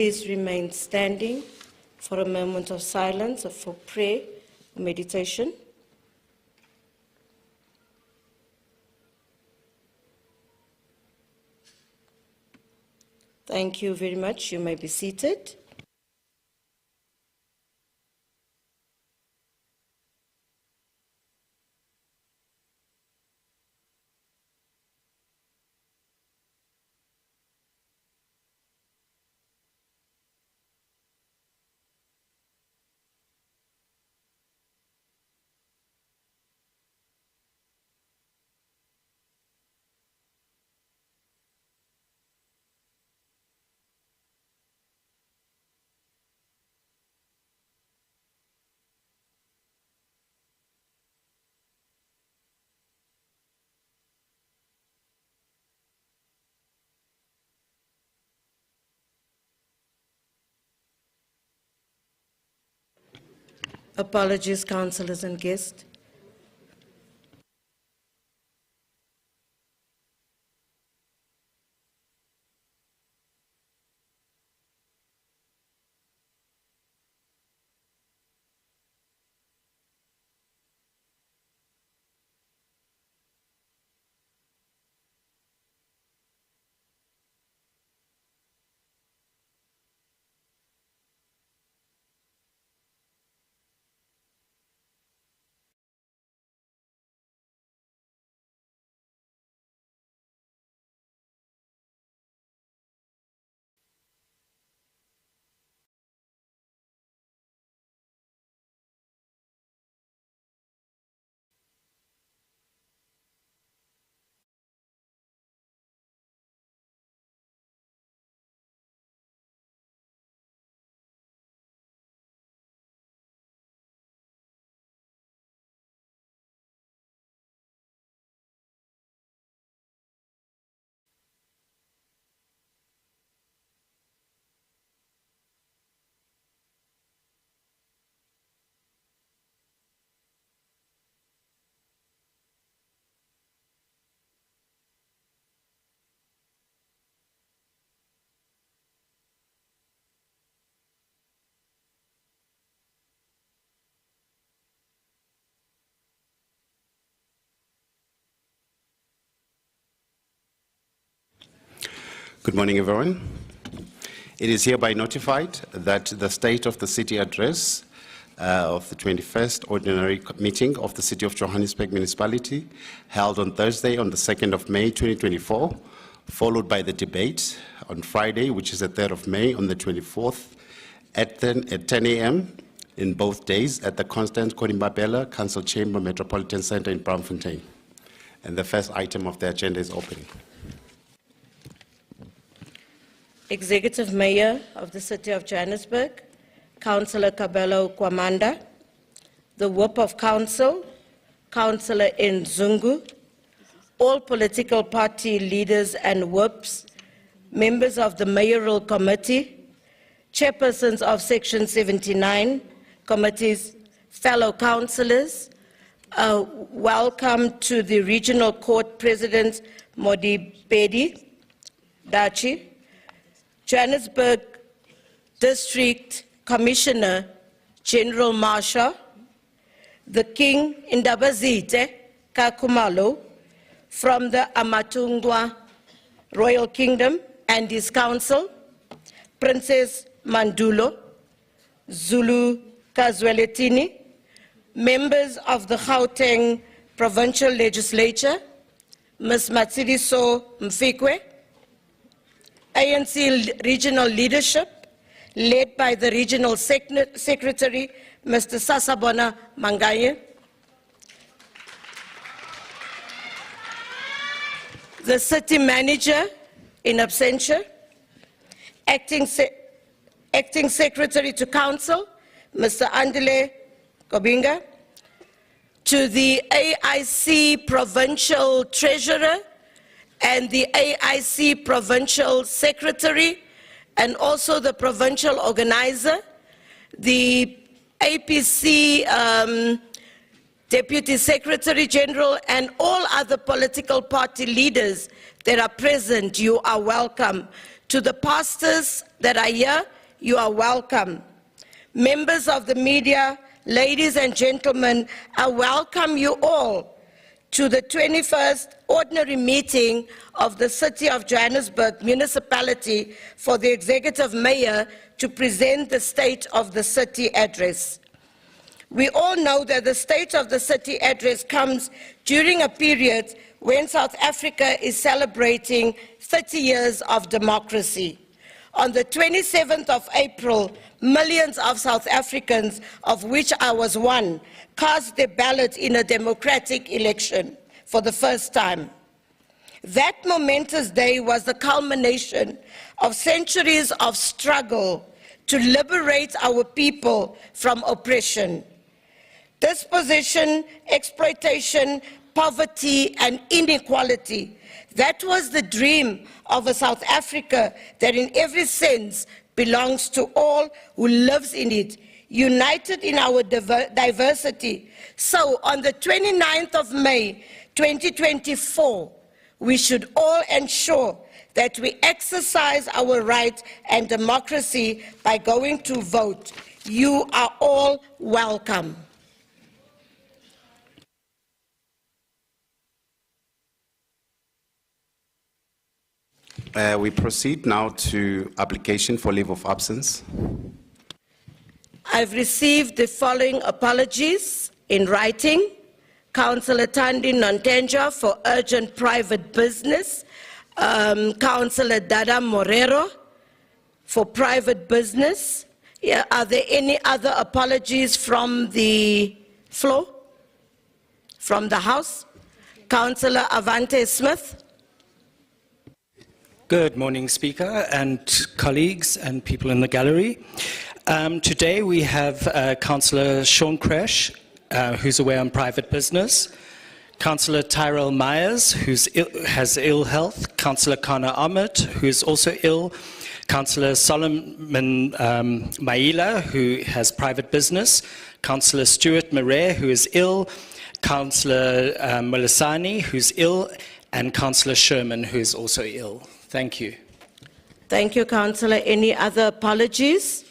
Please remain standing for a moment of silence or for prayer or meditation. Thank you very much. You may be seated. Apologies, councillors and guests. Good morning, everyone. It is hereby notified that the State of the City Address of the 21st Ordinary Meeting of the City of Johannesburg Municipality, held on Thursday on the 2nd of May 2024, followed by the debate on Friday, which is the 3rd of May, on the 24th at 10 a.m. in both days at the Constant Konimbabela Council Chamber Metropolitan Center in Braamfontein. And the first item of the agenda is opening. Executive Mayor of the City of Johannesburg, Councillor Kabelo Gwamanda, the Whip of Council, Councillor Nzungu, all political party leaders and whips, members of the Mayoral Committee, chairpersons of Section 79 committees, fellow councillors, welcome to the Regional Court President Modi Bedi Dachi, Johannesburg District Commissioner General Marsha, the King Indabazite Kakumalo from the Amatungwa Royal Kingdom and his council, Princess Mandulo, Zulu Kazweletini, members of the Gauteng Provincial Legislature, Ms. Matsiriso Mfikwe, ANC regional leadership, led by the Regional Secretary, Mr. Sasabona Mangaye, the City Manager in absentia, Acting Secretary to Council, Mr. Andile Kobinga, to the AIC Provincial Treasurer and the AIC Provincial Secretary, and also the Provincial Organizer, the APC Deputy Secretary General, and all other political party leaders that are present. You are welcome. To the pastors that are here, you are welcome. Members of the media, ladies and gentlemen, I welcome you all to the 21st Ordinary Meeting of the City of Johannesburg Municipality for the Executive Mayor to present the State of the City Address. We all know that the State of the City Address comes during a period when South Africa is celebrating 30 years of democracy. On the 27th of April, millions of South Africans, of which I was one, cast their ballot in a democratic election for the first time. That momentous day was the culmination of centuries of struggle to liberate our people from oppression. Dispossession, exploitation, poverty, and inequality. That was the dream of a South Africa that in every sense belongs to all who lives in it, united in our diversity. So on the 29th of May, 2024, we should all ensure that we exercise our right and democracy by going to vote. You are all welcome. We proceed now to application for leave of absence. I've received the following apologies in writing. Councillor Thandi Nontenja for urgent private business. Councillor Dada Morero for private business. Yeah, are there any other apologies from the floor? From the House? Councillor Avante Smith. Good morning, Speaker and colleagues and people in the gallery. Today we have Councillor Sean Crash, who's away on private business, Councillor Tyrell Myers, who has ill health, Councillor Kana Ahmed, who is also ill, Councillor Solomon Maila, who has private business, Councillor Stuart Murray, who is ill, Councillor Molisani, who's ill, and Councillor Sherman, who is also ill. Thank you. Thank you, Councillor. Any other apologies?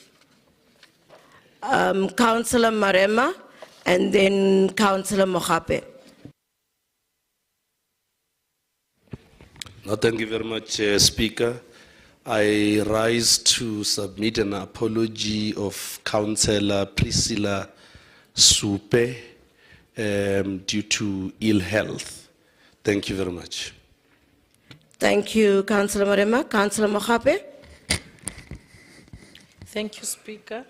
Councillor Marema and then Councillor Mohape. No, thank you very much, Speaker. I rise to submit an apology of Councillor Priscilla Supe due to ill health. Thank you very much. Thank you, Councillor Marema. Councillor Mohape. Thank you, Speaker.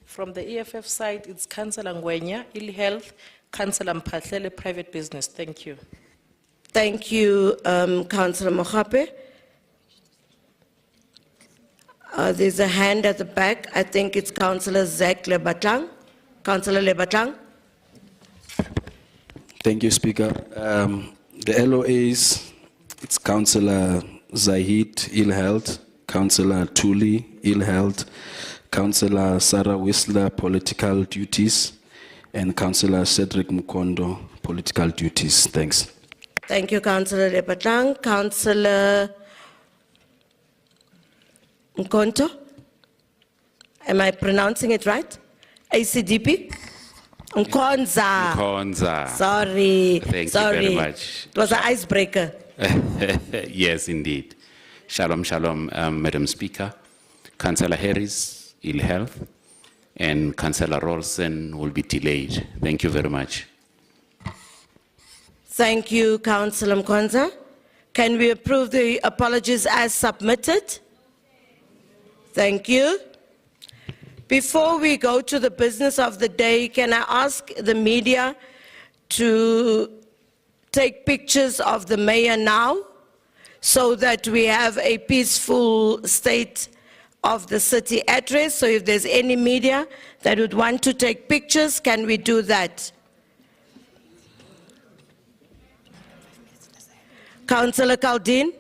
From the EFF side, it's Councillor Ngwenya, ill health, Councillor Mpatlele, private business. Thank you. Thank you, Councillor Mohape. There's a hand at the back. I think it's Councillor Zach Lebatlang. Councillor Lebatlang. Thank you, Speaker. The LOAs, it's Councillor Zahid, ill health, Councillor Tuli, ill health, Councillor Sarah Whistler, political duties, and Councillor Cedric Mukondo, political duties. Thanks. Thank you, Councillor Lebatlang. Councillor Nkonto. Am I pronouncing it right? ACDP? Nkonza. Nkonza. Sorry. Thank Sorry. you very much. It was an icebreaker. Yes, indeed. Shalom, shalom, Madam Speaker. Councillor Harris, ill health, and Councillor Rolson will be delayed. Thank you very much. Thank you, Councillor Nkonza. Can we approve the apologies as submitted? Thank you. Before we go to the business of the day, can I ask the media to take pictures of the mayor now so that we have a peaceful state of the city address? So if there's any media that would want to take pictures, can we do that? Councillor Caldine.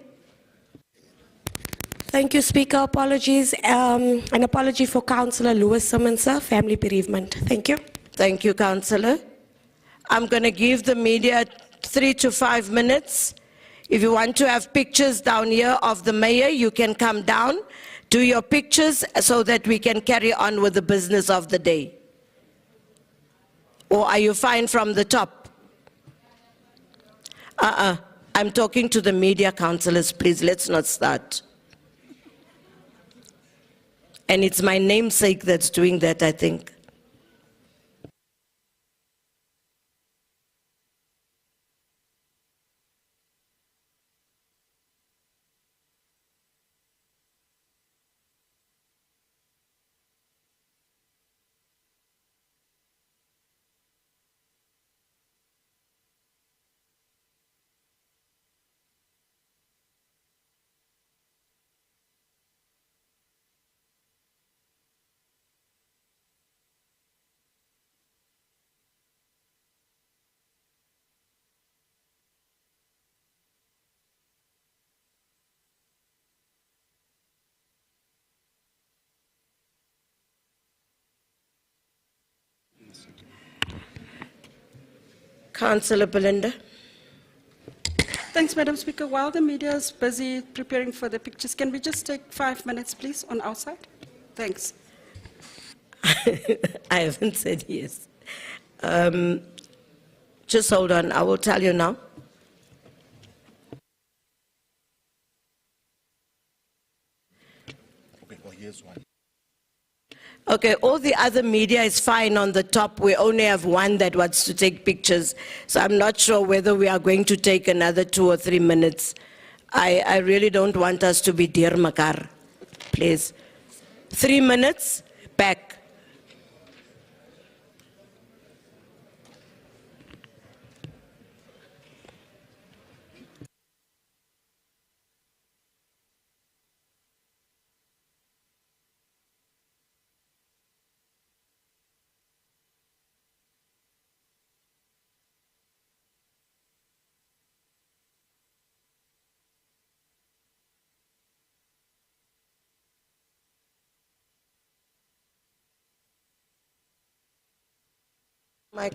Thank you, Speaker. Apologies. An apology for Councillor Lewis Simmons, family bereavement. Thank you. Thank you, Councillor. I'm going to give the media 3 to 5 minutes. If you want to have pictures down here of the mayor, you can come down do your pictures so that we can carry on with the business of the day. Or are you fine from the top? I'm talking to the media councillors, please, let's not start. And it's my namesake that's doing that, I think. Councillor Belinda. Thanks, Madam Speaker. While the media is busy preparing for the pictures, can we just take 5 minutes, please, on our side? Thanks. I haven't said yes. Just hold on, I will tell you now. Okay, all the other media is fine on the top. We only have one that wants to take pictures. So I'm not sure whether we are going to take another 2 or 3 minutes. I really don't want us to be dear makar, please. 3 minutes, back. Mike.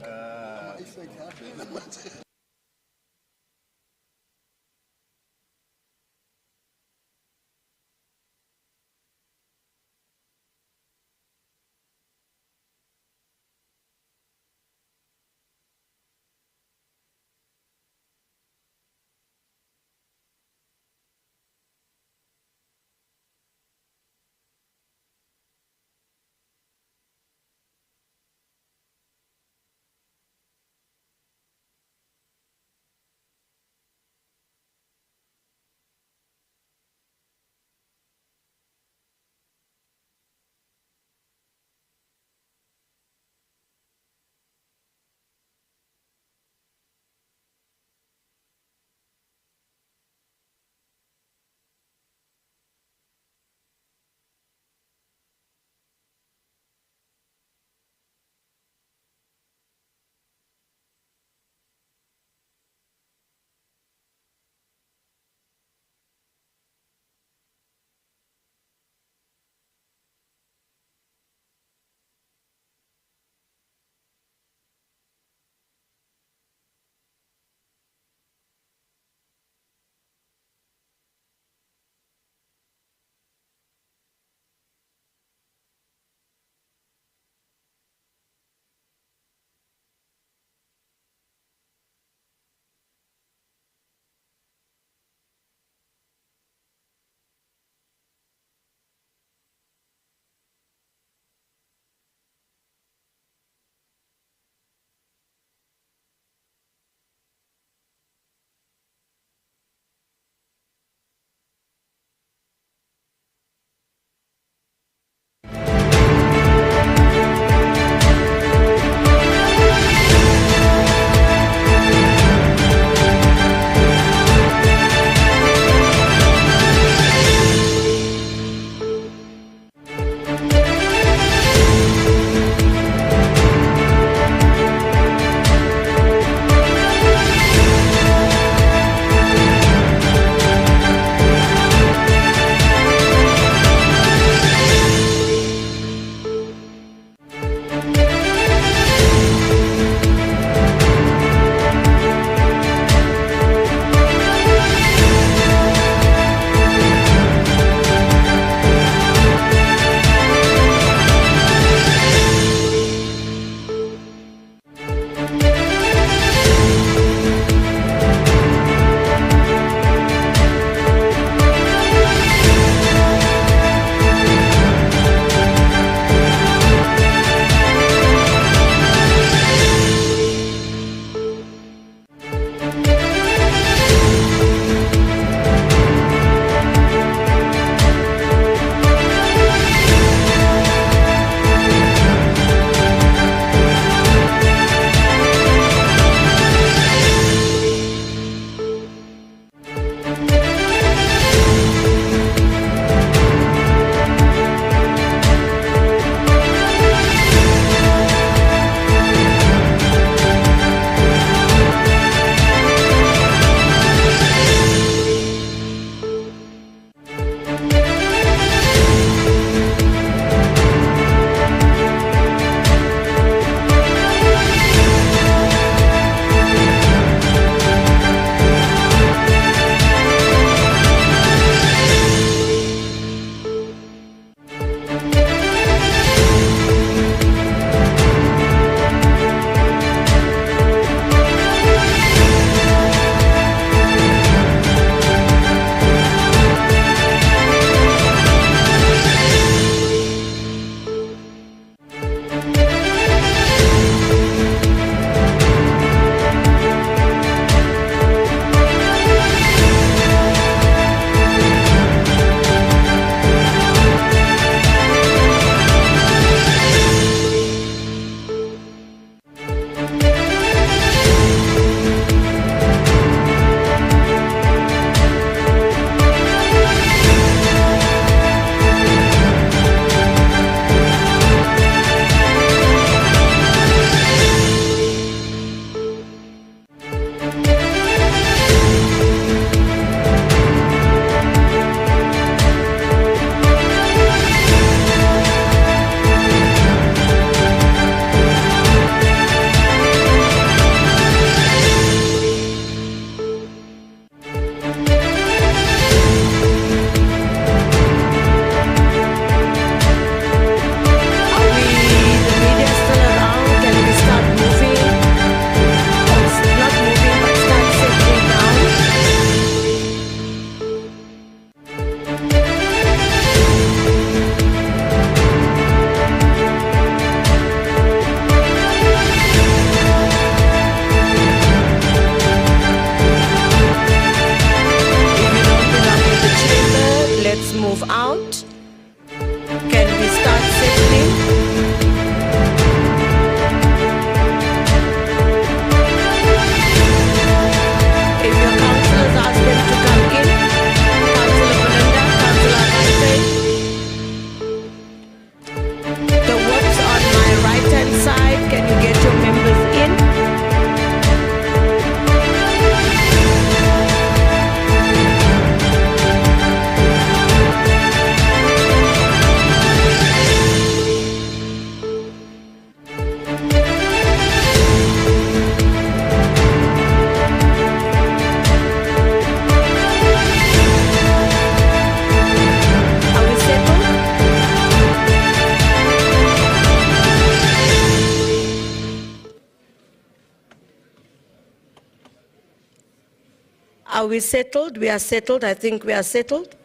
Are we settled? We are settled. I think we are settled.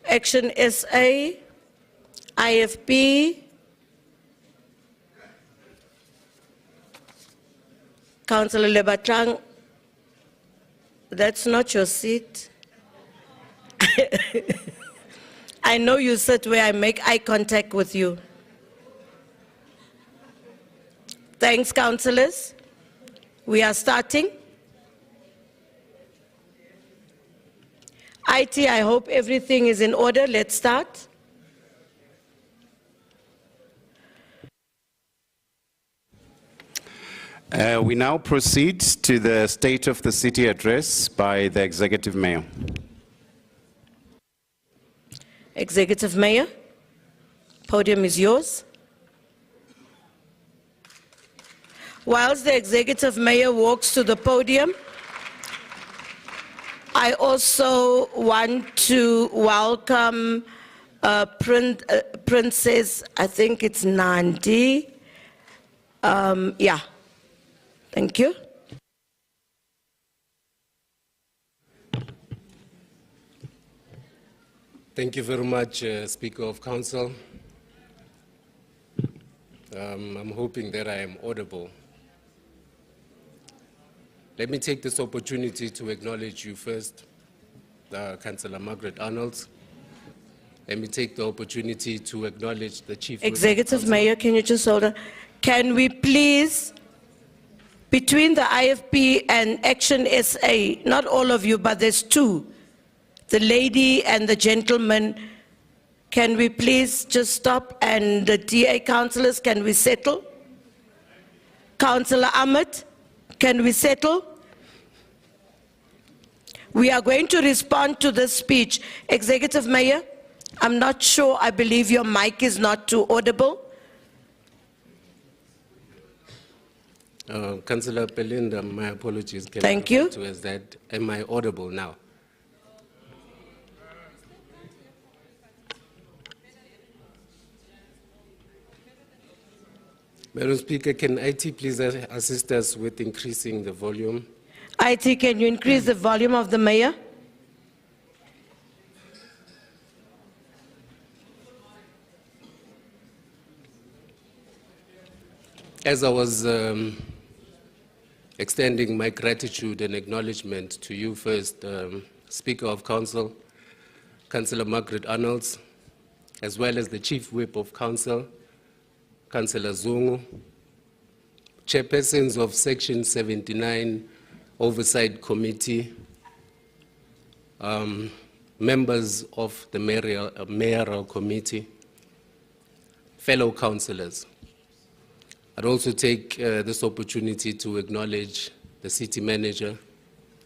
Action SA, IFP, Councillor Lebatrang, that's not your seat. I know you sit where I make eye contact with you. Thanks, councillors. We are starting. IT, I hope everything is in order. Let's start. We now proceed to the State of the City address by the Executive Mayor. Executive Mayor, podium is yours. Whilst the Executive Mayor walks to the podium, I also want to welcome Princess, I think it's Nandi. Yeah, thank you. Thank you very much, Speaker of Council. I'm hoping that I am audible. Let me take this opportunity to acknowledge you first, Councillor Margaret Arnold. Let me take the opportunity to acknowledge the Chief Executive Mayor, can you just hold on? Can we please, between the IFP and Action SA, not all of you, but there's two, the lady and the gentleman, can we please just stop? And the DA councillors, can we settle? Councillor Ahmed, can we settle? We are going to respond to this speech. Executive Mayor, I'm not sure, I believe your mic is not too audible. Councillor Pelinda, my apologies. Can Thank I you. to us that, am I audible now? Madam Speaker, can IT please assist us with increasing the volume? IT, can you increase the volume of the mayor? As I was extending my gratitude and acknowledgement to you first, Speaker of Council, Councillor Margaret Arnolds, as well as the Chief Whip of Council, Councillor Zungu, chairpersons of Section 79 Oversight Committee, members of the mayoral committee, fellow councillors. I'd also take this opportunity to acknowledge the city manager,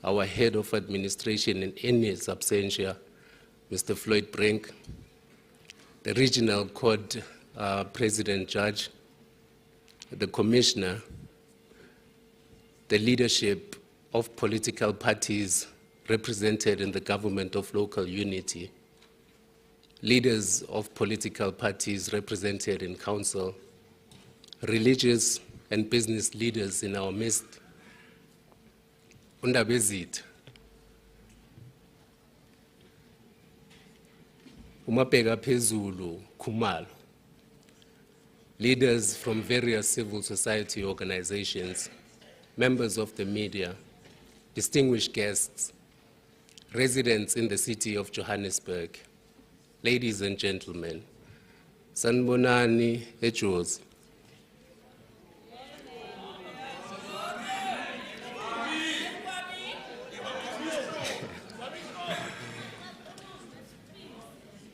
our head of administration in his absentia, Mr. Floyd Brink, the regional court president judge, the commissioner, the leadership of political parties represented in the government of local unity, leaders of political parties represented in council, religious and business leaders in our midst. Undabezit. Umabheka phezulu Khumalo. Leaders from various civil society organizations, members of the media, distinguished guests, residents in the city of Johannesburg, ladies and gentlemen, Sanbonani Ejozi.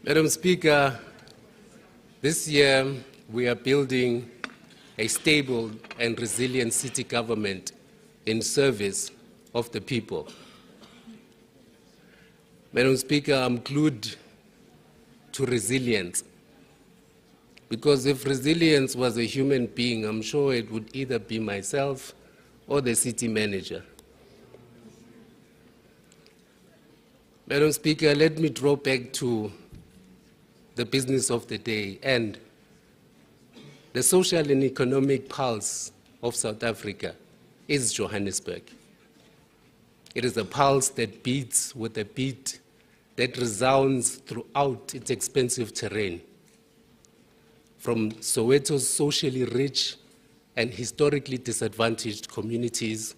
Madam Speaker, this year we are building a stable and resilient city government in service of the people. Madam Speaker, I'm glued to resilience because if resilience was a human being, I'm sure it would either be myself or the city manager. Madam Speaker, let me draw back to the business of the day and the social and economic pulse of South Africa is Johannesburg. It is a pulse that beats with a beat that resounds throughout its expansive terrain. From Soweto's socially rich and historically disadvantaged communities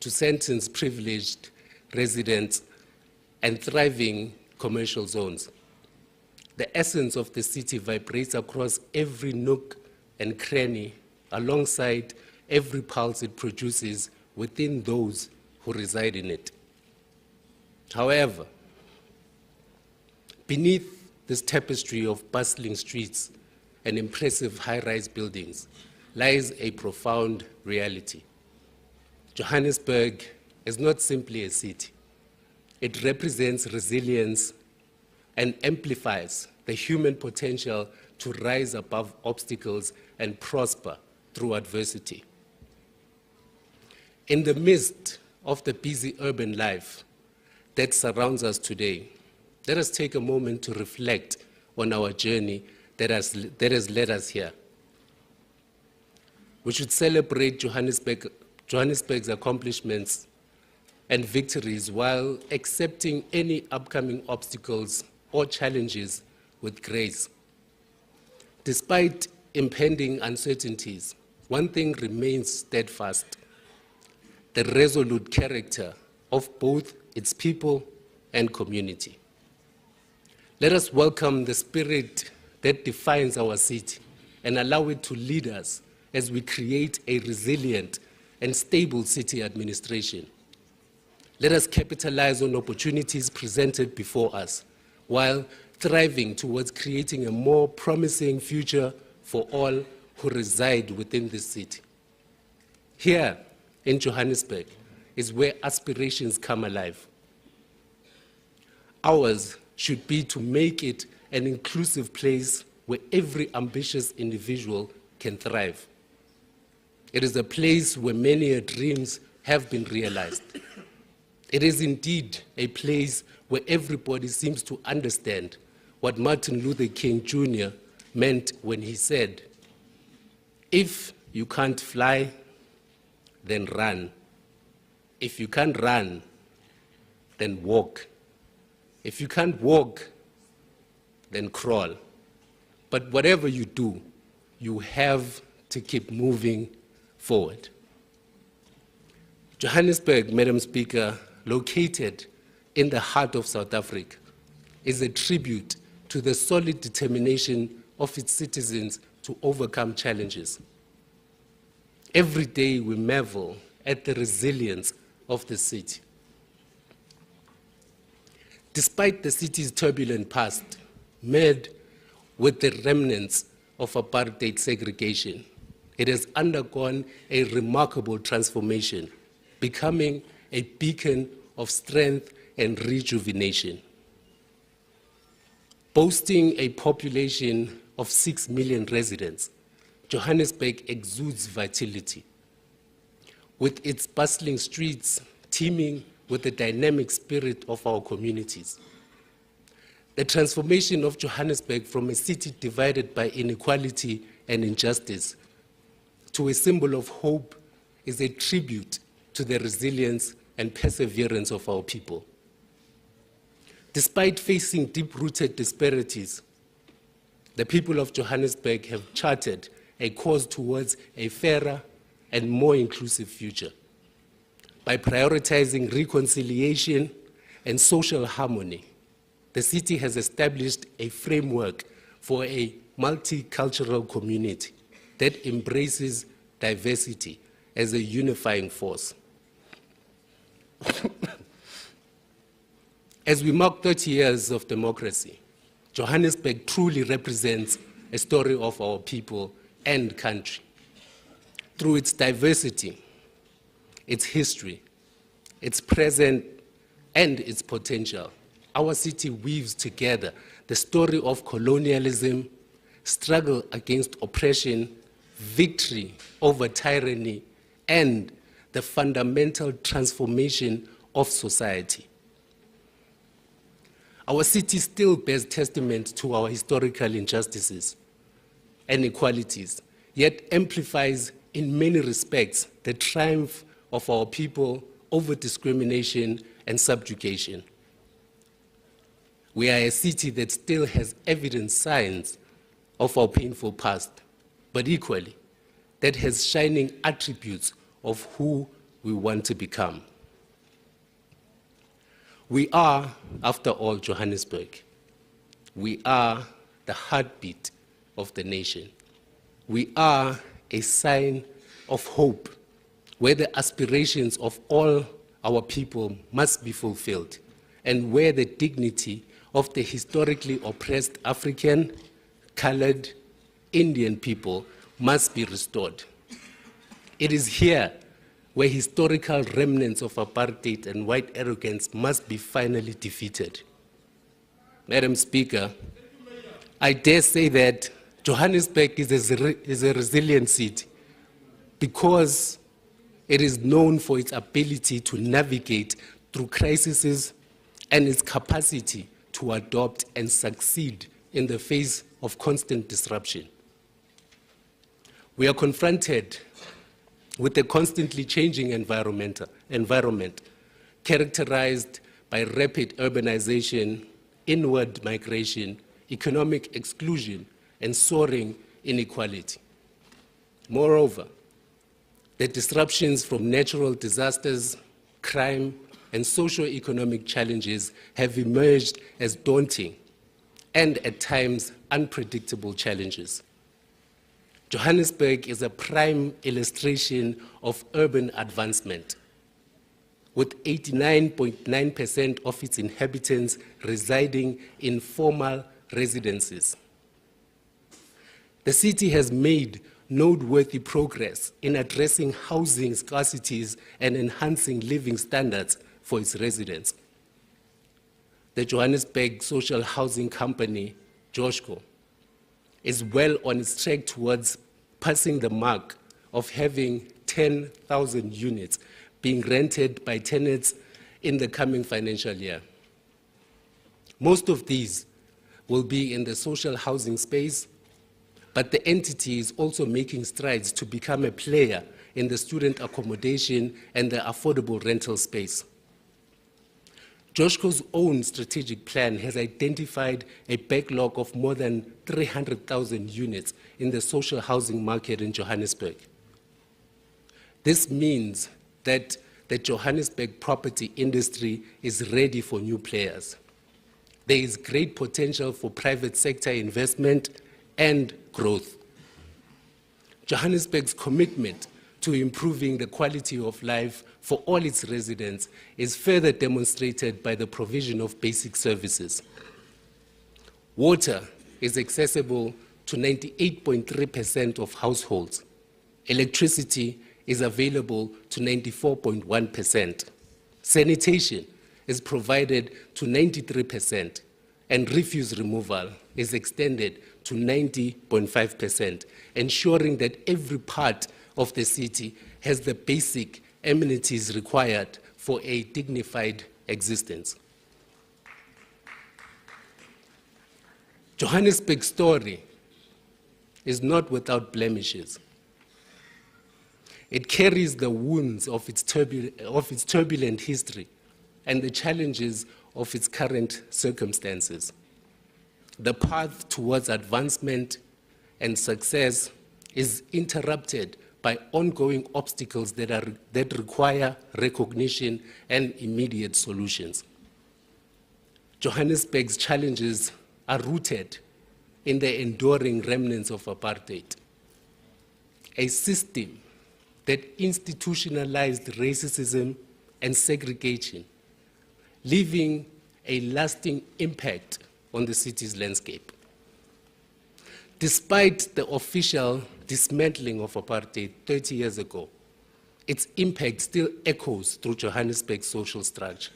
to Sandton's privileged residents and thriving commercial zones. The essence of the city vibrates across every nook and cranny alongside every pulse it produces within those who reside in it. However, beneath this tapestry of bustling streets and impressive high-rise buildings lies a profound reality. Johannesburg is not simply a city. It represents resilience and amplifies the human potential to rise above obstacles and prosper through adversity. In the midst of the busy urban life that surrounds us today, let us take a moment to reflect on our journey that has led us here. We should celebrate Johannesburg's accomplishments and victories while accepting any upcoming obstacles or challenges with grace. Despite impending uncertainties, one thing remains steadfast: the resolute character of both its people and community. Let us welcome the spirit that defines our city and allow it to lead us as we create a resilient and stable city administration. Let us capitalize on opportunities presented before us while thriving towards creating a more promising future for all who reside within this city. Here in Johannesburg is where aspirations come alive. Ours should be to make it an inclusive place where every ambitious individual can thrive. It is a place where many dreams have been realized. It is indeed a place where everybody seems to understand what Martin Luther King Jr. meant when he said, "If you can't fly, then run. If you can't run, then walk. If you can't walk, then crawl. But whatever you do, you have to keep moving forward." Johannesburg, Madam Speaker, located in the heart of South Africa, is a tribute to the solid determination of its citizens to overcome challenges. Every day we marvel at the resilience of the city. Despite the city's turbulent past, marred with the remnants of apartheid segregation, it has undergone a remarkable transformation, becoming a beacon of strength and rejuvenation. Boasting a population of 6 million residents, Johannesburg exudes vitality. With its bustling streets teeming with the dynamic spirit of our communities. The transformation of Johannesburg from a city divided by inequality and injustice to a symbol of hope is a tribute to the resilience and perseverance of our people. Despite facing deep-rooted disparities, the people of Johannesburg have charted a course towards a fairer and more inclusive future. By prioritizing reconciliation and social harmony, the city has established a framework for a multicultural community that embraces diversity as a unifying force. As we mark 30 years of democracy, Johannesburg truly represents a story of our people and country. Through its diversity, its history, its present, and its potential, our city weaves together the story of colonialism, struggle against oppression, victory over tyranny, and the fundamental transformation of society. Our city still bears testament to our historical injustices and inequalities, yet amplifies in many respects the triumph of our people over discrimination and subjugation. We are a city that still has evident signs of our painful past, but equally, that has shining attributes of who we want to become. We are, after all, Johannesburg. We are the heartbeat of the nation. We are a sign of hope, where the aspirations of all our people must be fulfilled, and where the dignity of the historically oppressed African, colored, Indian people must be restored. It is here where historical remnants of apartheid and white arrogance must be finally defeated. Madam Speaker, I dare say that Johannesburg is a resilient city because it is known for its ability to navigate through crises and its capacity to adopt and succeed in the face of constant disruption. We are confronted with a constantly changing environment characterized by rapid urbanization, inward migration, economic exclusion, and soaring inequality. Moreover, the disruptions from natural disasters, crime, and socio-economic challenges have emerged as daunting and at times unpredictable challenges. Johannesburg is a prime illustration of urban advancement, with 89.9% of its inhabitants residing in formal residences. The city has made noteworthy progress in addressing housing scarcities and enhancing living standards for its residents. The Johannesburg Social Housing Company, JOSHCO, is well on its track towards passing the mark of having 10,000 units being rented by tenants in the coming financial year. Most of these will be in the social housing space, but the entity is also making strides to become a player in the student accommodation and the affordable rental space. JOSHCO's own strategic plan has identified a backlog of more than 300,000 units in the social housing market in Johannesburg. This means that the Johannesburg property industry is ready for new players. There is great potential for private sector investment and growth. Johannesburg's commitment to improving the quality of life for all its residents is further demonstrated by the provision of basic services. Water is accessible to 98.3% of households. Electricity is available to 94.1%. Sanitation is provided to 93%, and refuse removal is extended to 90.5%, ensuring that every part of the city has the basic amenities required for a dignified existence. Johannesburg's story is not without blemishes. It carries the wounds of its turbulent history and the challenges of its current circumstances. The path towards advancement and success is interrupted by ongoing obstacles that require recognition and immediate solutions. Johannesburg's challenges are rooted in the enduring remnants of apartheid, a system that institutionalized racism and segregation, leaving a lasting impact on the city's landscape. Despite the official dismantling of apartheid 30 years ago, its impact still echoes through Johannesburg's social structure,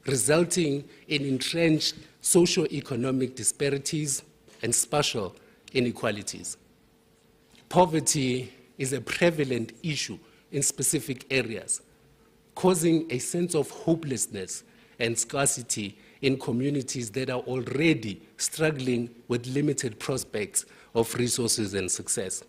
resulting in entrenched socio-economic disparities and spatial inequalities. Poverty is a prevalent issue in specific areas, causing a sense of hopelessness and scarcity in communities that are already struggling with limited prospects of resources and success.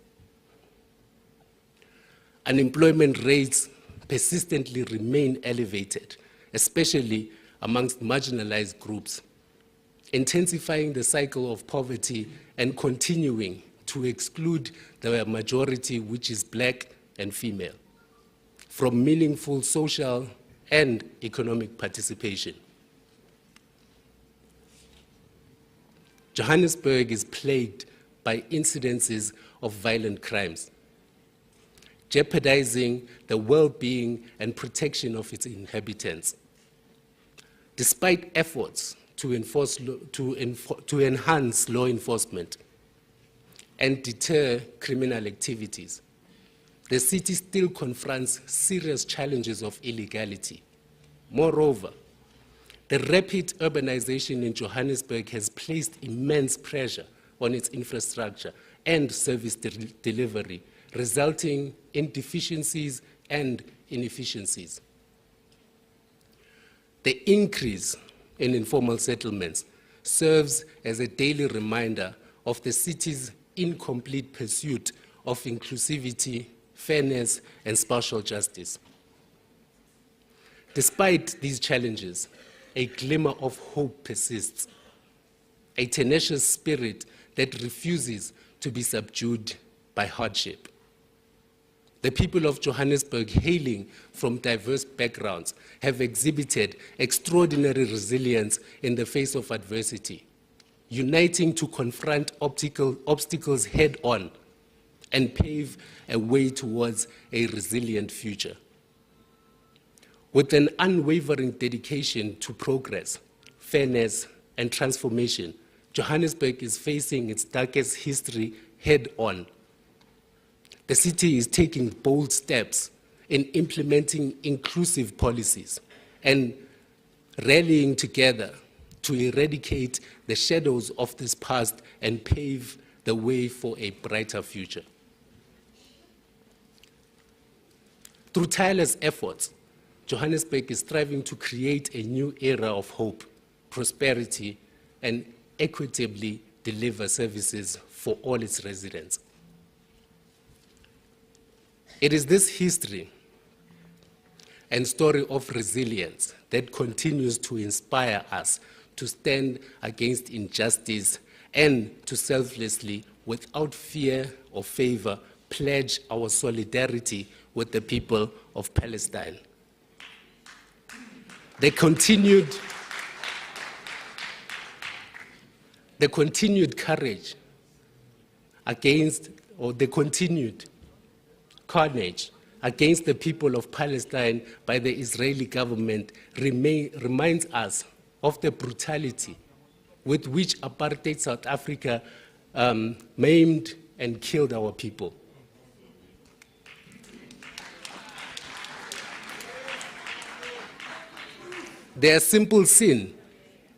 Unemployment rates persistently remain elevated, especially amongst marginalized groups, intensifying the cycle of poverty and continuing to exclude the majority, which is black and female, from meaningful social and economic participation. Johannesburg is plagued by incidences of violent crimes, jeopardizing the well-being and protection of its inhabitants. Despite efforts to enhance law enforcement and deter criminal activities, the city still confronts serious challenges of illegality. Moreover, the rapid urbanization in Johannesburg has placed immense pressure on its infrastructure and service delivery, resulting in deficiencies and inefficiencies. The increase in informal settlements serves as a daily reminder of the city's incomplete pursuit of inclusivity, fairness, and spatial justice. Despite these challenges, a glimmer of hope persists, a tenacious spirit that refuses to be subdued by hardship. The people of Johannesburg, hailing from diverse backgrounds, have exhibited extraordinary resilience in the face of adversity, uniting to confront obstacles head-on and pave a way towards a resilient future. With an unwavering dedication to progress, fairness, and transformation, Johannesburg is facing its darkest history head-on. The city is taking bold steps in implementing inclusive policies and rallying together to eradicate the shadows of this past and pave the way for a brighter future. Through tireless efforts, Johannesburg is striving to create a new era of hope, prosperity, and equitably deliver services for all its residents. It is this history and story of resilience that continues to inspire us to stand against injustice and to selflessly, without fear or favor, pledge our solidarity with the people of Palestine. The continued courage against, or the continued carnage against the people of Palestine by the Israeli government reminds us of the brutality with which apartheid South Africa maimed and killed our people. Their simple sin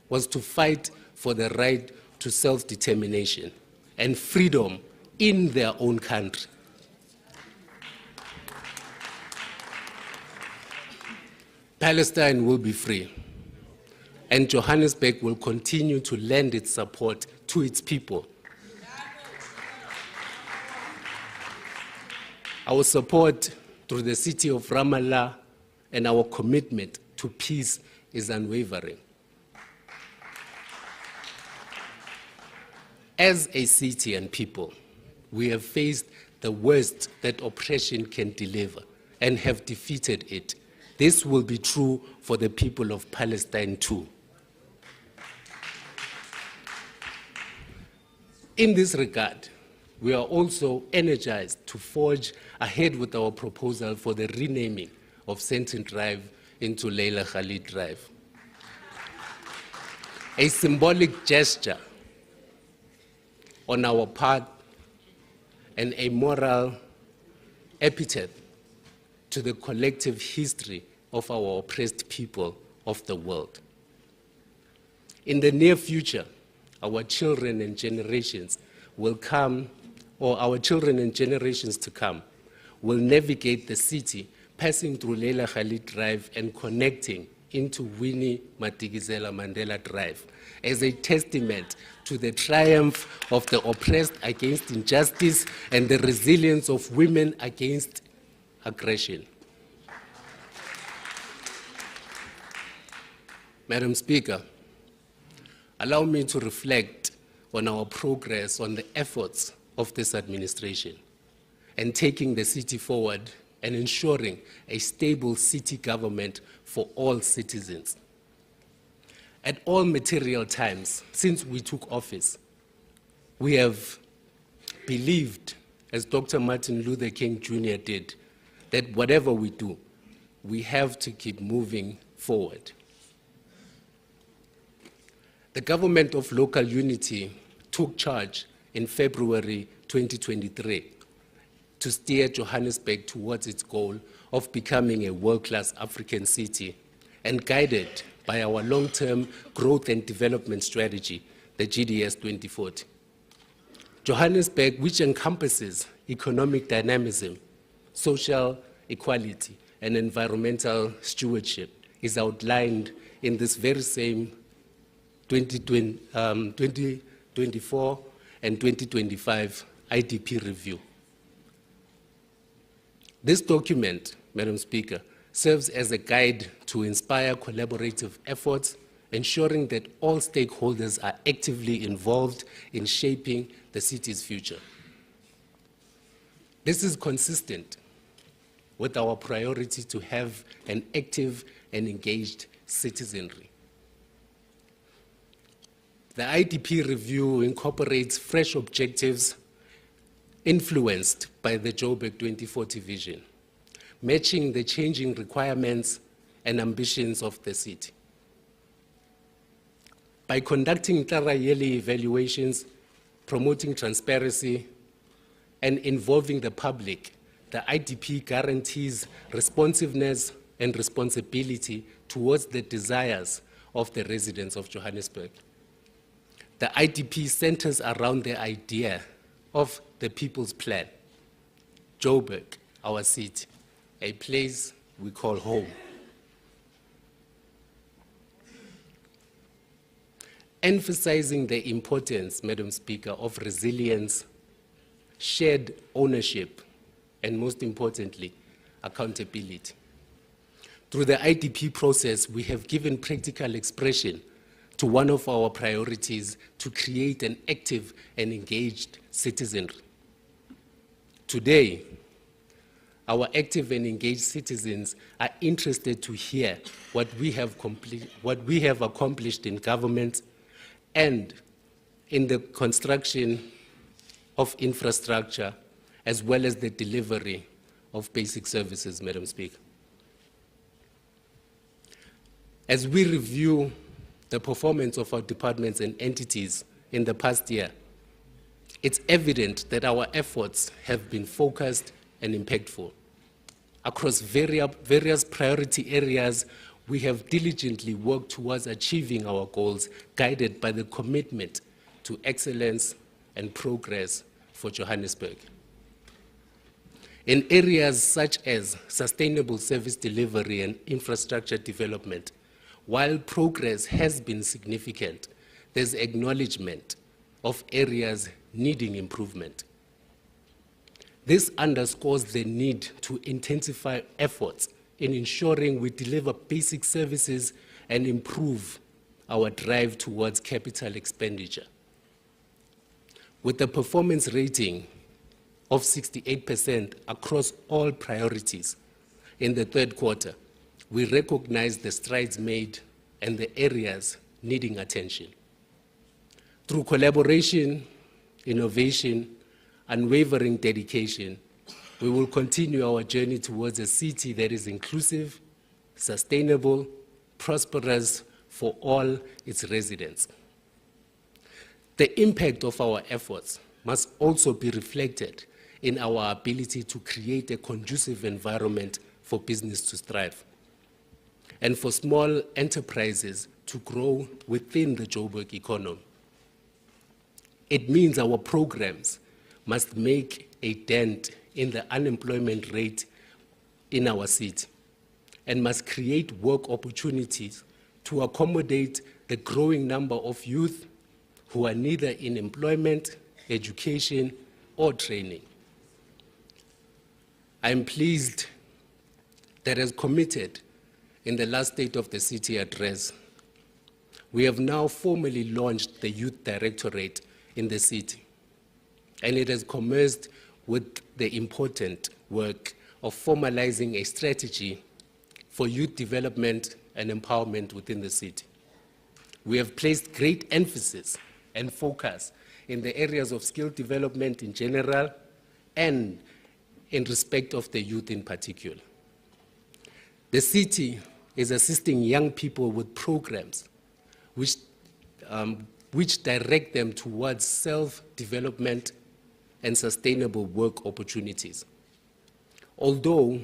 was to fight for the right to self-determination and freedom in their own country. Palestine will be free, and Johannesburg will continue to lend its support to its people. Our support through the city of Ramallah and our commitment to peace is unwavering. As a city and people, we have faced the worst that oppression can deliver and have defeated it. This will be true for the people of Palestine too. In this regard, we are also energized to forge ahead with our proposal for the renaming of Senton Drive into Leila Khalid Drive. A symbolic gesture on our part and a moral epithet to the collective history of our oppressed people of the world. In the near future, our children and generations will come, or our children and generations to come, will navigate the city, passing through Leila Khalid Drive and connecting into Winnie Madikizela Mandela Drive as a testament to the triumph of the oppressed against injustice and the resilience of women against aggression. Madam Speaker, allow me to reflect on our progress on the efforts of this administration and taking the city forward and ensuring a stable city government for all citizens. At all material times since we took office, we have believed, as Dr. Martin Luther King Jr. did, that whatever we do, we have to keep moving forward. The government of local unity took charge in February 2023 to steer Johannesburg towards its goal of becoming a world-class African city, and guided by our long-term growth and development strategy, the GDS 2040. Johannesburg, which encompasses economic dynamism, social equality, and environmental stewardship, is outlined in this very same 2024 and 2025 IDP review. This document, Madam Speaker, serves as a guide to inspire collaborative efforts, ensuring that all stakeholders are actively involved in shaping the city's future. This is consistent with our priority to have an active and engaged citizenry. The IDP review incorporates fresh objectives influenced by the Joburg 2040 vision, matching the changing requirements and ambitions of the city. By conducting thorough yearly evaluations, promoting transparency, and involving the public, the IDP guarantees responsiveness and responsibility towards the desires of the residents of Johannesburg. The IDP centers around the idea of the people's plan, Joburg, our city, a place we call home. Emphasizing the importance, Madam Speaker, of resilience, shared ownership, and most importantly, accountability. Through the IDP process, we have given practical expression to one of our priorities to create an active and engaged citizenry. Today, our active and engaged citizens are interested to hear what we have accomplished in government and in the construction of infrastructure, as well as the delivery of basic services, Madam Speaker. As we review the performance of our departments and entities in the past year, it's evident that our efforts have been focused and impactful. Across various priority areas, we have diligently worked towards achieving our goals, guided by the commitment to excellence and progress for Johannesburg. In areas such as sustainable service delivery and infrastructure development, while progress has been significant, there's acknowledgement of areas needing improvement. This underscores the need to intensify efforts in ensuring we deliver basic services and improve our drive towards capital expenditure. With a performance rating of 68% across all priorities in the third quarter, we recognize the strides made and the areas needing attention. Through collaboration, innovation, unwavering dedication, we will continue our journey towards a city that is inclusive, sustainable, prosperous for all its residents. The impact of our efforts must also be reflected in our ability to create a conducive environment for business to thrive and for small enterprises to grow within the Joburg economy. It means our programs must make a dent in the unemployment rate in our city and must create work opportunities to accommodate the growing number of youth who are neither in employment, education, or training. I am pleased that as committed in the last State of the City address, we have now formally launched the Youth Directorate in the city. And it has commenced with the important work of formalizing a strategy for youth development and empowerment within the city. We have placed great emphasis and focus in the areas of skill development in general and in respect of the youth in particular. The city is assisting young people with programs which direct them towards self-development and sustainable work opportunities. Although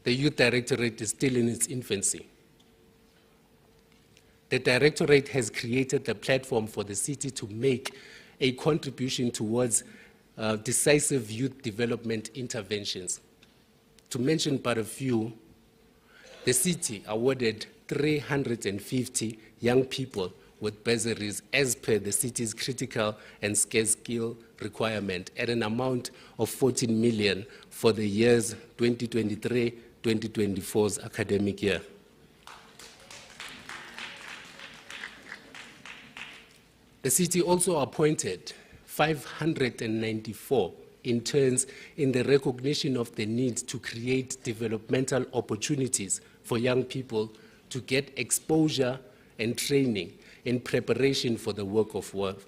the Youth Directorate is still in its infancy, the Directorate has created a platform for the city to make a contribution towards decisive youth development interventions. To mention but a few, the city awarded 350 young people with bursaries as per the city's critical and scarce skill requirement at an amount of 14 million for the years 2023-2024's academic year. The city also appointed 594 interns in the recognition of the need to create developmental opportunities for young people to get exposure and training in preparation for the world of work.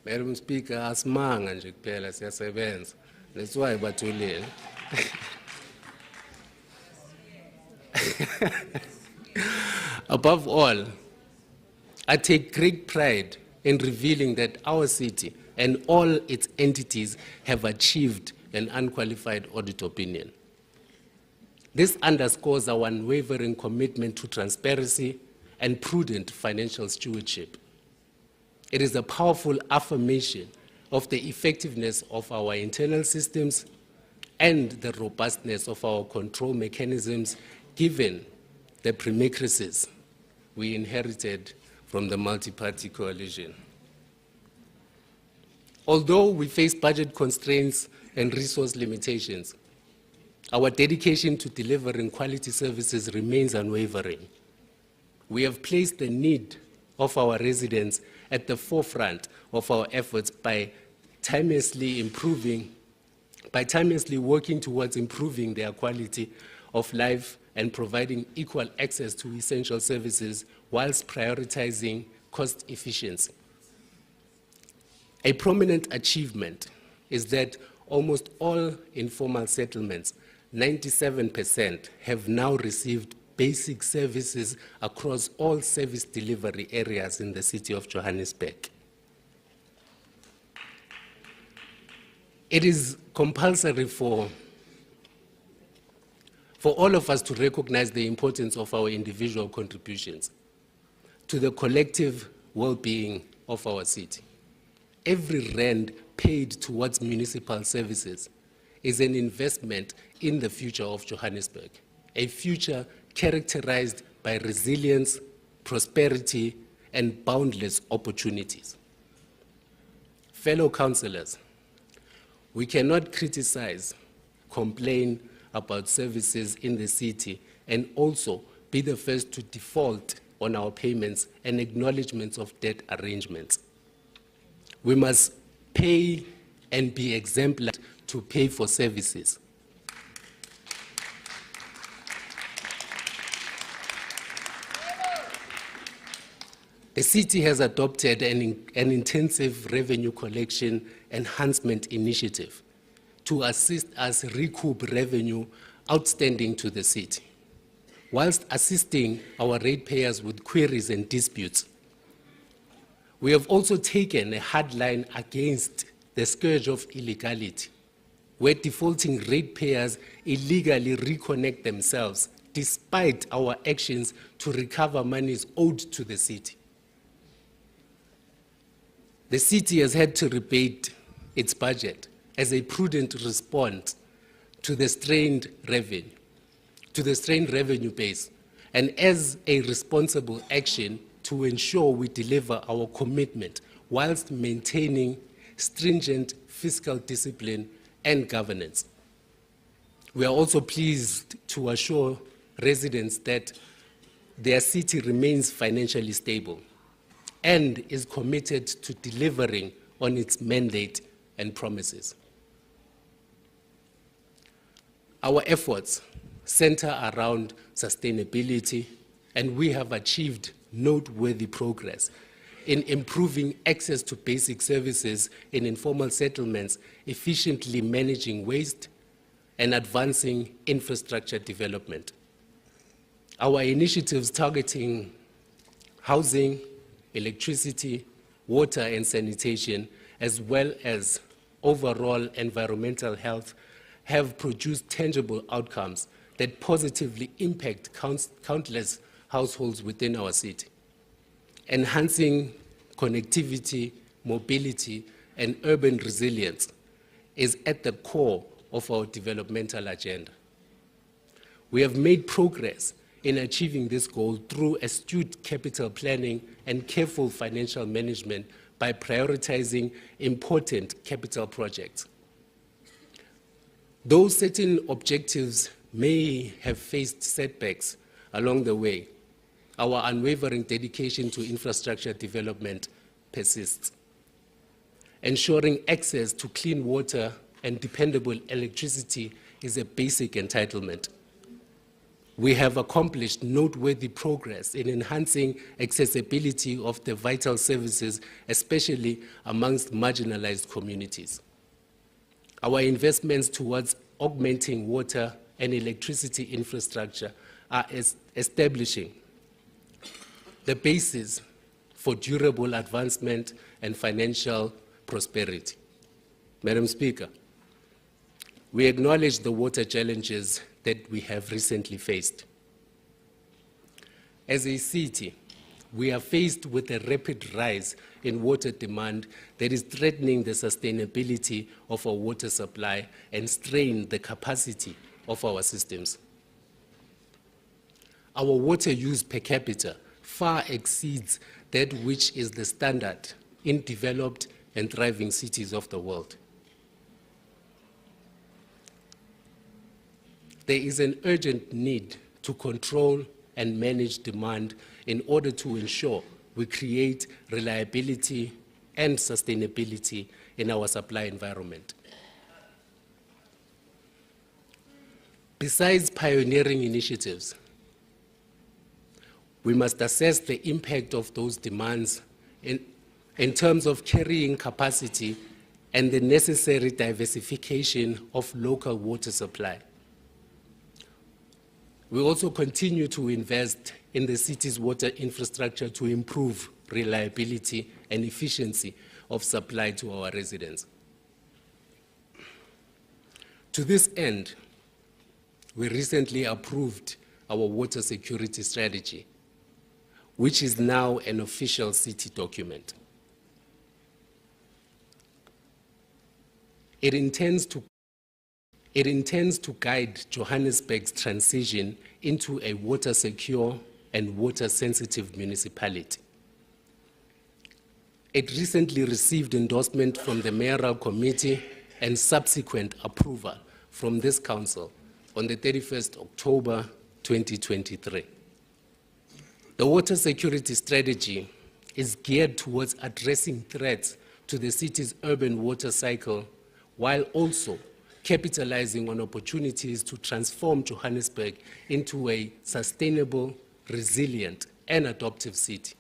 Madam Speaker, asimanga nje kuphela siyasebenza. That's why bathulile. Above all, I take great pride in revealing that our city and all its entities have achieved an unqualified audit opinion. This underscores our unwavering commitment to transparency and prudent financial stewardship. It is a powerful affirmation of the effectiveness of our internal systems and the robustness of our control mechanisms, given the premises we inherited from the multi-party coalition. Although we face budget constraints and resource limitations, our dedication to delivering quality services remains unwavering. We have placed the need of our residents at the forefront of our efforts by timelessly working towards improving their quality of life and providing equal access to essential services whilst prioritizing cost efficiency. A prominent achievement is that almost all informal settlements, 97%, have now received basic services across all service delivery areas in the city of Johannesburg. It is compulsory for all of us to recognize the importance of our individual contributions to the collective well-being of our city. Every rand paid towards municipal services is an investment in the future of Johannesburg, a future characterized by resilience, prosperity, and boundless opportunities. Fellow councillors, we cannot criticize, complain about services in the city and also be the first to default on our payments and acknowledgements of debt arrangements. We must pay and be exemplary to pay for services. The city has adopted an intensive revenue collection enhancement initiative to assist us recoup revenue outstanding to the city, whilst assisting our ratepayers with queries and disputes. We have also taken a hard line against the scourge of illegality, where defaulting ratepayers illegally reconnect themselves despite our actions to recover monies owed to the city. The city has had to rebate its budget as a prudent response to the strained revenue base, and as a responsible action to ensure we deliver our commitment whilst maintaining stringent fiscal discipline and governance. We are also pleased to assure residents that their city remains financially stable and is committed to delivering on its mandate and promises. Our efforts center around sustainability, and we have achieved noteworthy progress in improving access to basic services in informal settlements, efficiently managing waste, and advancing infrastructure development. Our initiatives targeting housing, electricity, water and sanitation, as well as overall environmental health, have produced tangible outcomes that positively impact countless households within our city. Enhancing connectivity, mobility, and urban resilience is at the core of our developmental agenda. We have made progress in achieving this goal through astute capital planning and careful financial management by prioritizing important capital projects. Though certain objectives may have faced setbacks along the way, our unwavering dedication to infrastructure development persists. Ensuring access to clean water and dependable electricity is a basic entitlement. We have accomplished noteworthy progress in enhancing accessibility of the vital services, especially amongst marginalized communities. Our investments towards augmenting water and electricity infrastructure are establishing the basis for durable advancement and financial prosperity. Madam Speaker, we acknowledge the water challenges that we have recently faced. As a city, we are faced with a rapid rise in water demand that is threatening the sustainability of our water supply and strain the capacity of our systems. Our water use per capita far exceeds that which is the standard in developed and thriving cities of the world. There is an urgent need to control and manage demand in order to ensure we create reliability and sustainability in our supply environment. Besides pioneering initiatives, we must assess the impact of those demands in terms of carrying capacity and the necessary diversification of local water supply. We also continue to invest in the city's water infrastructure to improve reliability and efficiency of supply to our residents. To this end, we recently approved our water security strategy, which is now an official city document. It intends to guide Johannesburg's transition into a water-secure and water-sensitive municipality. It recently received endorsement from the Mayoral Committee and subsequent approval from this Council on the 31st October 2023. The water security strategy is geared towards addressing threats to the city's urban water cycle while also capitalizing on opportunities to transform Johannesburg into a sustainable, resilient, and adaptive city.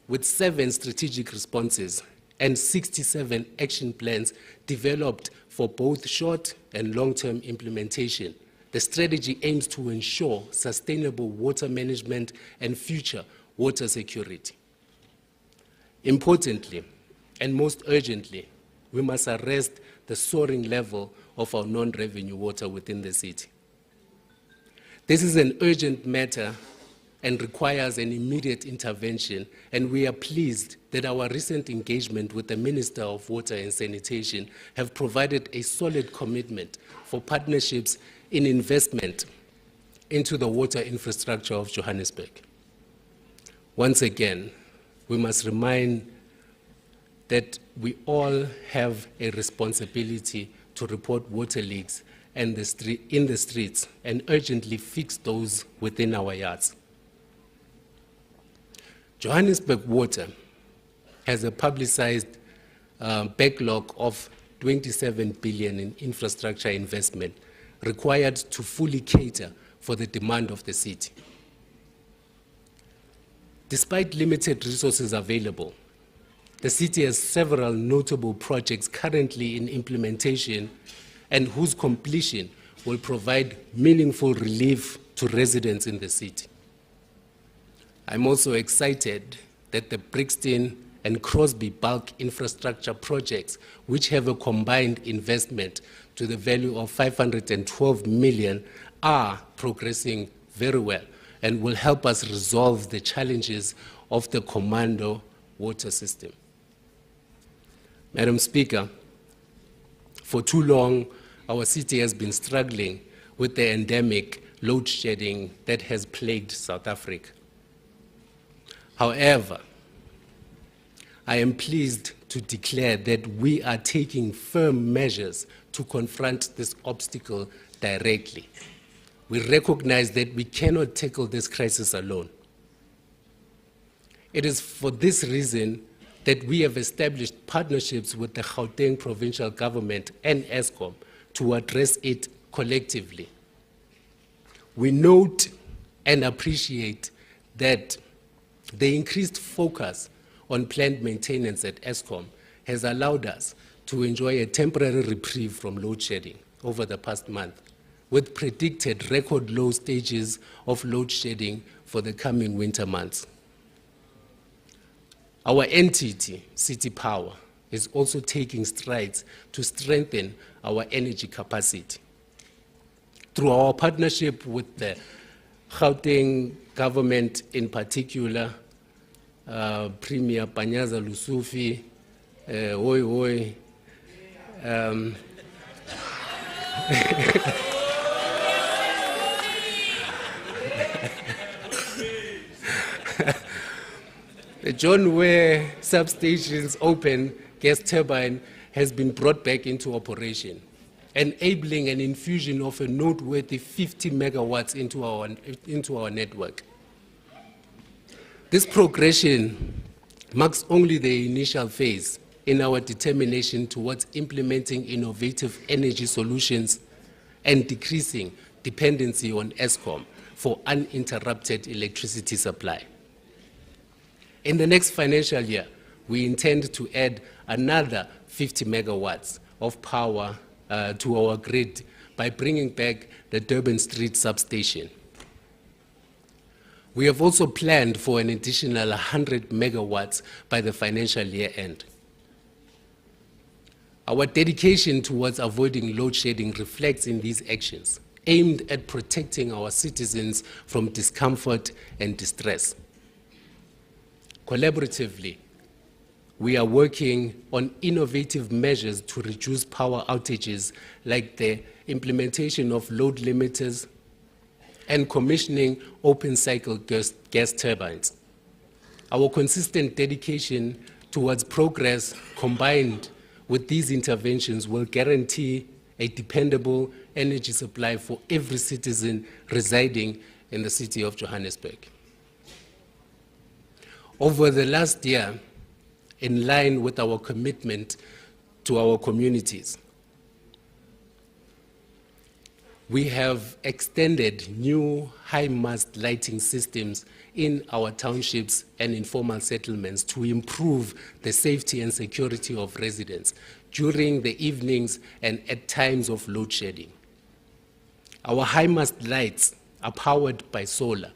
With 7 strategic responses and 67 action plans developed for both short and long-term implementation, the strategy aims to ensure sustainable water management and future water security. Importantly, and most urgently, we must arrest the soaring level of our non-revenue water within the city. This is an urgent matter and requires an immediate intervention, and we are pleased that our recent engagement with the Minister of Water and Sanitation have provided a solid commitment for partnerships in investment into the water infrastructure of Johannesburg. Once again, we must remind that we all have a responsibility to report water leaks and in the streets and urgently fix those within our yards. Johannesburg Water has a publicized backlog of 27 billion in infrastructure investment required to fully cater for the demand of the city. Despite limited resources available, the city has several notable projects currently in implementation and whose completion will provide meaningful relief to residents in the city. I'm also excited that the Brixton and Crosby bulk infrastructure projects, which have a combined investment to the value of 512 million, are progressing very well and will help us resolve the challenges of the Commando water system. Madam Speaker, for too long, our city has been struggling with the endemic load shedding that has plagued South Africa. However, I am pleased to declare that we are taking firm measures to confront this obstacle directly. We recognize that we cannot tackle this crisis alone. It is for this reason that we have established partnerships with the Gauteng provincial government and Eskom to address it collectively. We note and appreciate that the increased focus on plant maintenance at Eskom has allowed us to enjoy a temporary reprieve from load shedding over the past month, with predicted record low stages of load shedding for the coming winter months. Our entity, City Power, is also taking strides to strengthen our energy capacity. Through our partnership with the Gauteng government in particular, Premier Panyaza Lusufi, the John Ware substation's open gas turbine has been brought back into operation, enabling an infusion of a noteworthy 50 megawatts into our network. This progression marks only the initial phase in our determination towards implementing innovative energy solutions and decreasing dependency on Eskom for uninterrupted electricity supply. In the next financial year, we intend to add another 50 megawatts of power to our grid by bringing back the Durban Street substation. We have also planned for an additional 100 megawatts by the financial year end. Our dedication towards avoiding load shedding reflects in these actions, aimed at protecting our citizens from discomfort and distress. Collaboratively, we are working on innovative measures to reduce power outages, like the implementation of load limiters and commissioning open-cycle gas turbines. Our consistent dedication towards progress, combined with these interventions, will guarantee a dependable energy supply for every citizen residing in the city of Johannesburg. Over the last year, in line with our commitment to our communities, we have extended new high-mast lighting systems in our townships and informal settlements to improve the safety and security of residents during the evenings and at times of load shedding. Our high-mast lights are powered by solar,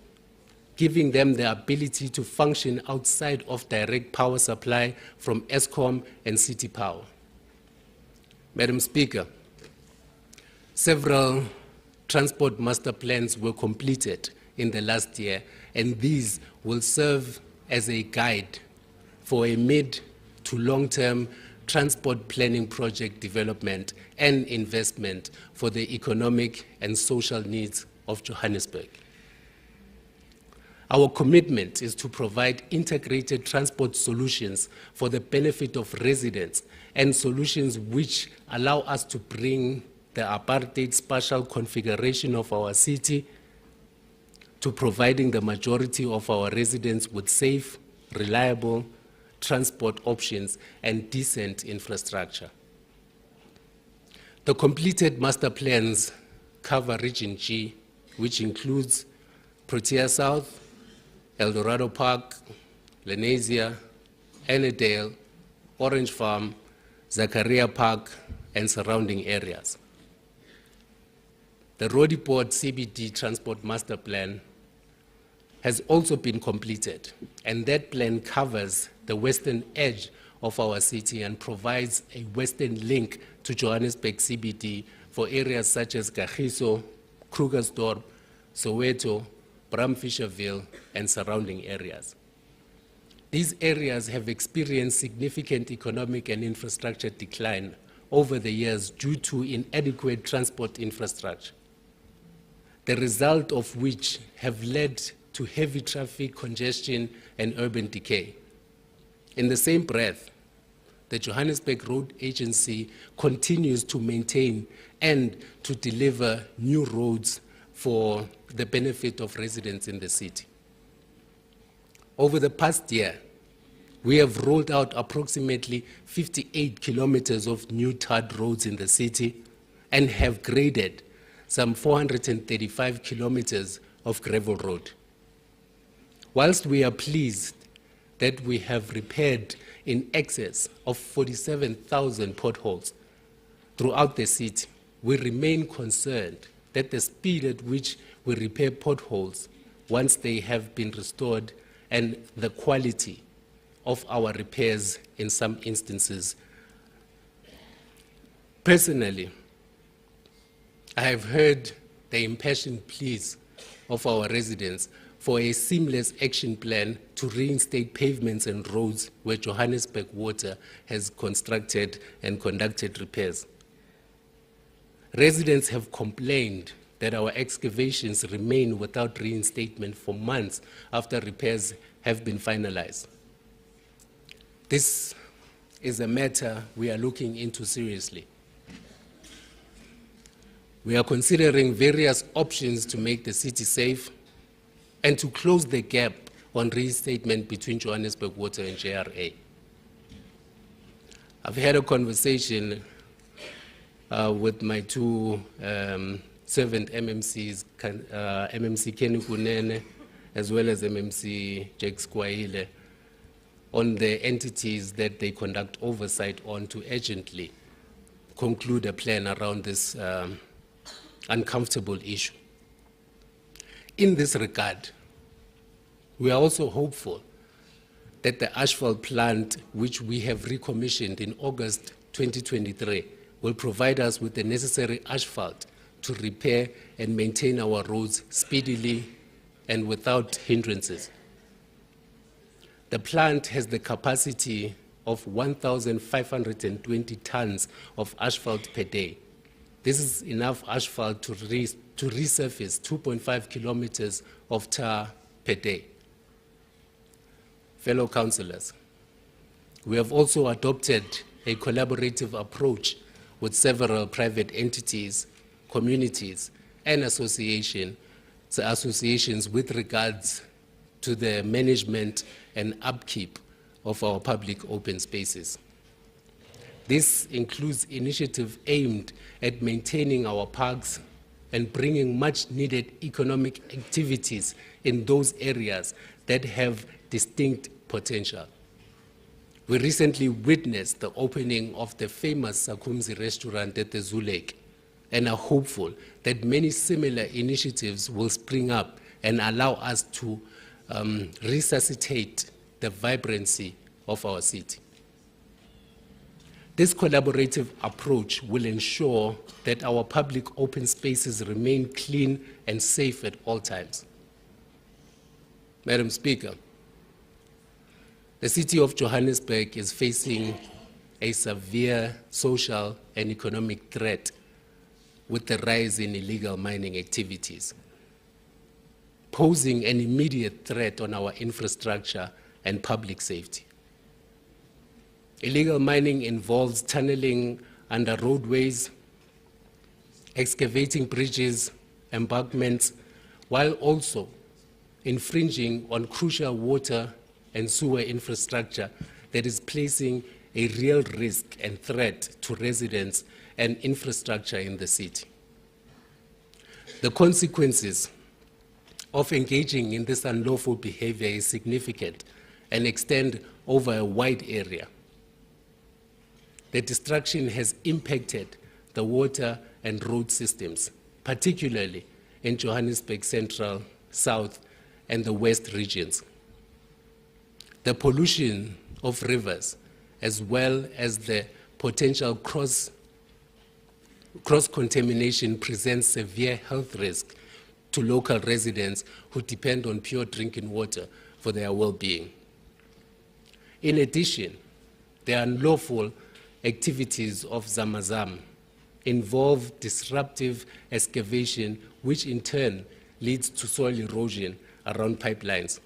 giving them the ability to function outside of direct power supply from Eskom and City Power. Madam Speaker, several transport master plans were completed in the last year, and these will serve as a guide for a mid to long-term transport planning project development and investment for the economic and social needs of Johannesburg. Our commitment is to provide integrated transport solutions for the benefit of residents and solutions which allow us to bring the apartheid spatial configuration of our city, to providing the majority of our residents with safe, reliable transport options and decent infrastructure. The completed master plans cover Region G, which includes Protea South, El Dorado Park, Lenasia, Annandale, Orange Farm, Zachariah Park, and surrounding areas. The Roodepoort CBD Transport Master Plan has also been completed, and that plan covers the western edge of our city and provides a western link to Johannesburg CBD for areas such as Kagiso, Krugersdorp, Soweto, Bramfisherville, and surrounding areas. These areas have experienced significant economic and infrastructure decline over the years due to inadequate transport infrastructure, the result of which have led to heavy traffic congestion and urban decay. In the same breath, the Johannesburg Road Agency continues to maintain and to deliver new roads for the benefit of residents in the city. Over the past year, we have rolled out approximately 58 kilometers of new tarred roads in the city and have graded some 435 kilometers of gravel road. Whilst we are pleased that we have repaired in excess of 47,000 potholes throughout the city, we remain concerned that the speed at which we repair potholes once they have been restored and the quality of our repairs in some instances. Personally, I have heard the impassioned pleas of our residents for a seamless action plan to reinstate pavements and roads where Johannesburg Water has constructed and conducted repairs. Residents have complained that our excavations remain without reinstatement for months after repairs have been finalized. This is a matter we are looking into seriously. We are considering various options to make the city safe and to close the gap on reinstatement between Johannesburg Water and JRA. I've had a conversation with my two servant MMCs, MMC Kenny Kunene, as well as MMC Jack Squaile, on the entities that they conduct oversight on to urgently conclude a plan around this uncomfortable issue. In this regard, we are also hopeful that the asphalt plant, which we have recommissioned in August 2023, will provide us with the necessary asphalt to repair and maintain our roads speedily and without hindrances. The plant has the capacity of 1,520 tons of asphalt per day. This is enough asphalt to resurface 2.5 kilometers of tar per day. Fellow councillors, we have also adopted a collaborative approach with several private entities, communities, and associations with regards to the management and upkeep of our public open spaces. This includes initiatives aimed at maintaining our parks and bringing much-needed economic activities in those areas that have distinct potential. We recently witnessed the opening of the famous Sakumzi restaurant at the Zoo Lake and are hopeful that many similar initiatives will spring up and allow us to resuscitate the vibrancy of our city. This collaborative approach will ensure that our public open spaces remain clean and safe at all times. Madam Speaker, the city of Johannesburg is facing a severe social and economic threat with the rise in illegal mining activities, posing an immediate threat on our infrastructure and public safety. Illegal mining involves tunneling under roadways, excavating bridges, embankments, while also infringing on crucial water and sewer infrastructure that is placing a real risk and threat to residents and infrastructure in the city. The consequences of engaging in this unlawful behavior is significant and extend over a wide area. The destruction has impacted the water and road systems, particularly in Johannesburg Central, South, and the West regions. The pollution of rivers, as well as the potential cross-contamination, presents severe health risk to local residents who depend on pure drinking water for their well-being. In addition, the unlawful activities of Zamazam involve disruptive excavation, which in turn leads to soil erosion around pipelines.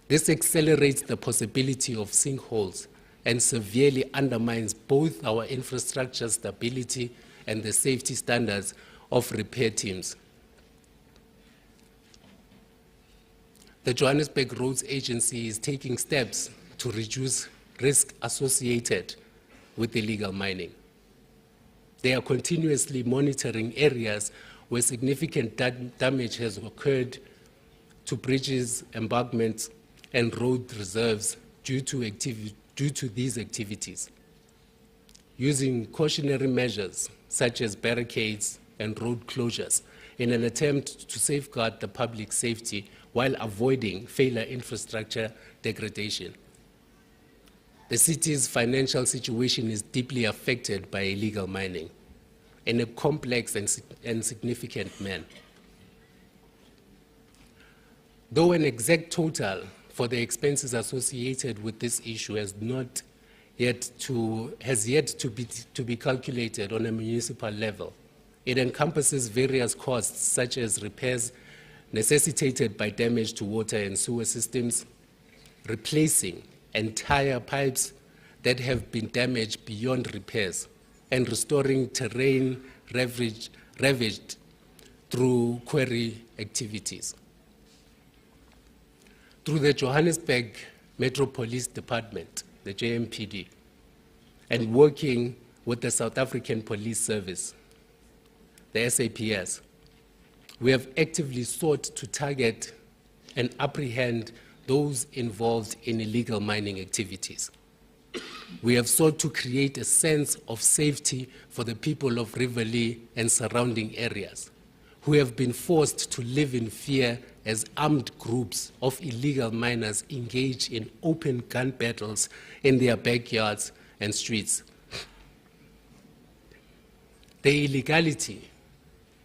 This accelerates the possibility of sinkholes and severely undermines both our infrastructure stability and the safety standards of repair teams. The Johannesburg Roads Agency is taking steps to reduce risk associated with illegal mining. They are continuously monitoring areas where significant damage has occurred to bridges, embankments, and road reserves due to these activities, using cautionary measures such as barricades and road closures in an attempt to safeguard the public safety while avoiding further infrastructure degradation. The city's financial situation is deeply affected by illegal mining in a complex and significant manner. Though an exact total for the expenses associated with this issue has yet to be calculated on a municipal level, it encompasses various costs such as repairs necessitated by damage to water and sewer systems, replacing entire pipes that have been damaged beyond repairs, and restoring terrain ravaged through quarry activities. Through the Johannesburg Metropolitan Department, the JMPD, and working with the South African Police Service, the SAPS, we have actively sought to target and apprehend those involved in illegal mining activities. We have sought to create a sense of safety for the people of Riverlea and surrounding areas, who have been forced to live in fear as armed groups of illegal miners engage in open gun battles in their backyards and streets. The illegality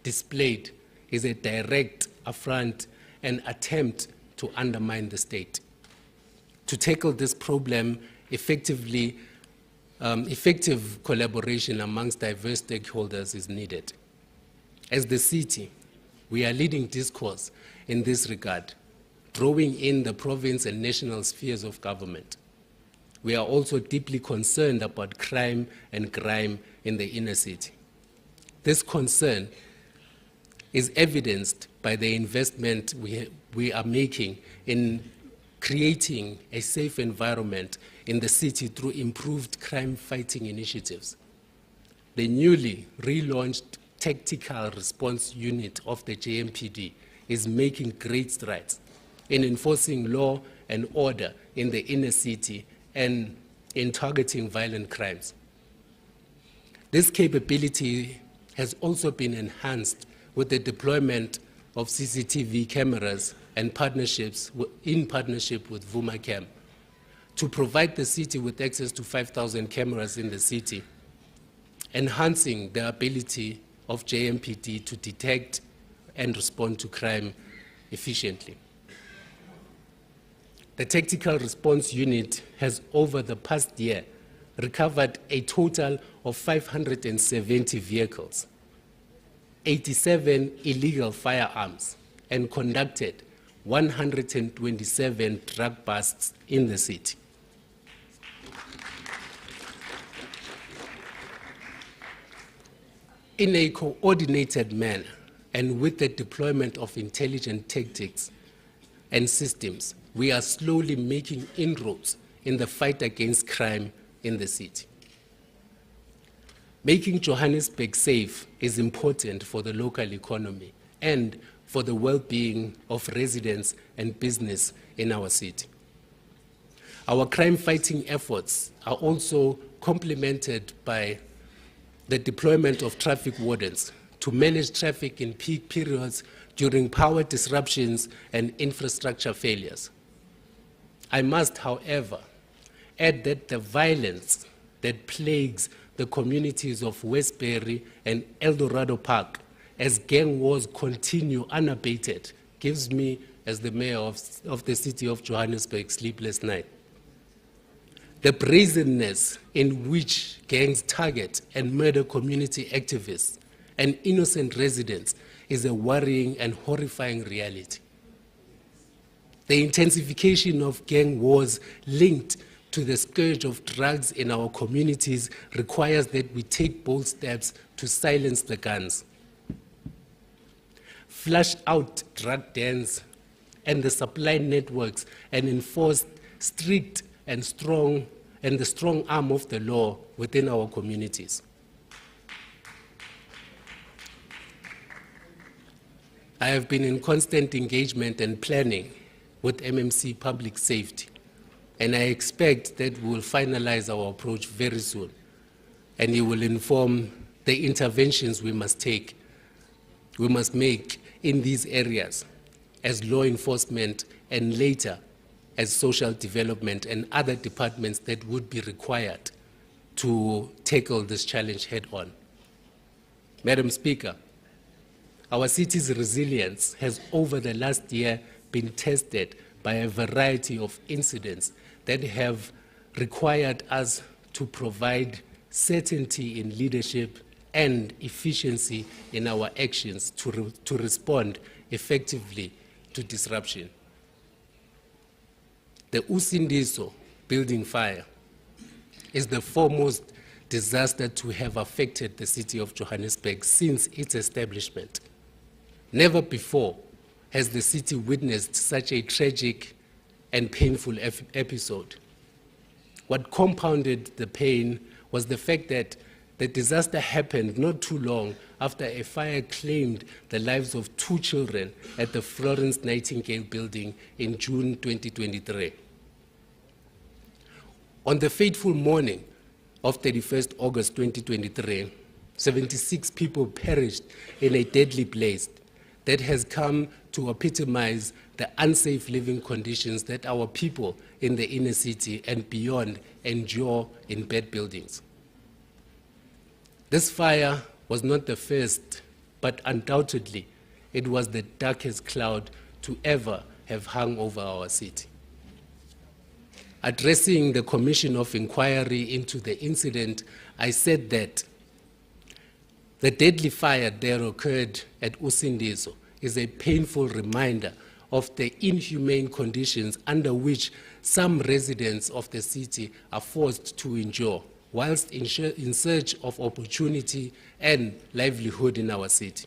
displayed is a direct affront and attempt to undermine the state. To tackle this problem effective collaboration amongst diverse stakeholders is needed. As the city, we are leading discourse in this regard, drawing in the province and national spheres of government. We are also deeply concerned about crime and grime in the inner city. This concern is evidenced by the investment we are making in creating a safe environment in the city through improved crime-fighting initiatives. The newly relaunched Tactical Response Unit of the JMPD is making great strides in enforcing law and order in the inner city and in targeting violent crimes. This capability has also been enhanced with the deployment of CCTV cameras and in partnership with Vumacam to provide the city with access to 5,000 cameras in the city, enhancing the ability of JMPD to detect and respond to crime efficiently. The Tactical Response Unit has, over the past year, recovered a total of 570 vehicles, 87 illegal firearms, and conducted 127 drug busts in the city. in a coordinated manner and with the deployment of intelligent tactics and systems, we are slowly making inroads in the fight against crime in the city. Making Johannesburg safe is important for the local economy and for the well-being of residents and business in our city. Our crime-fighting efforts are also complemented by the deployment of traffic wardens to manage traffic in peak periods during power disruptions and infrastructure failures. I must, however, add that the violence that plagues the communities of Westbury and Eldorado Park as gang wars continue unabated gives me, as the mayor of the city of Johannesburg, sleepless night. The brazenness in which gangs target and murder community activists and innocent residents is a worrying and horrifying reality. The intensification of gang wars linked to the scourge of drugs in our communities requires that we take bold steps to silence the guns. Flush out drug dens and the supply networks and enforce strict and the strong arm of the law within our communities. I have been in constant engagement and planning with MMC Public Safety, and I expect that we will finalize our approach very soon, and it will inform the interventions we must make in these areas as law enforcement and later as social development and other departments that would be required to tackle this challenge head on. Madam Speaker, our city's resilience has over the last year been tested by a variety of incidents that have required us to provide certainty in leadership and efficiency in our actions to respond effectively to disruption. The Usindiso building fire is the foremost disaster to have affected the city of Johannesburg since its establishment. Never before has the city witnessed such a tragic and painful episode. What compounded the pain was the fact that the disaster happened not too long after a fire claimed the lives of 2 children at the Florence Nightingale building in June 2023. On the fateful morning of 31st August 2023, 76 people perished in a deadly blaze that has come to epitomize the unsafe living conditions that our people in the inner city and beyond endure in bad buildings. This fire was not the first, but undoubtedly it was the darkest cloud to ever have hung over our city. Addressing the Commission of Inquiry into the incident, I said that the deadly fire that occurred at Usindiso is a painful reminder of the inhumane conditions under which some residents of the city are forced to endure whilst in search of opportunity and livelihood in our city.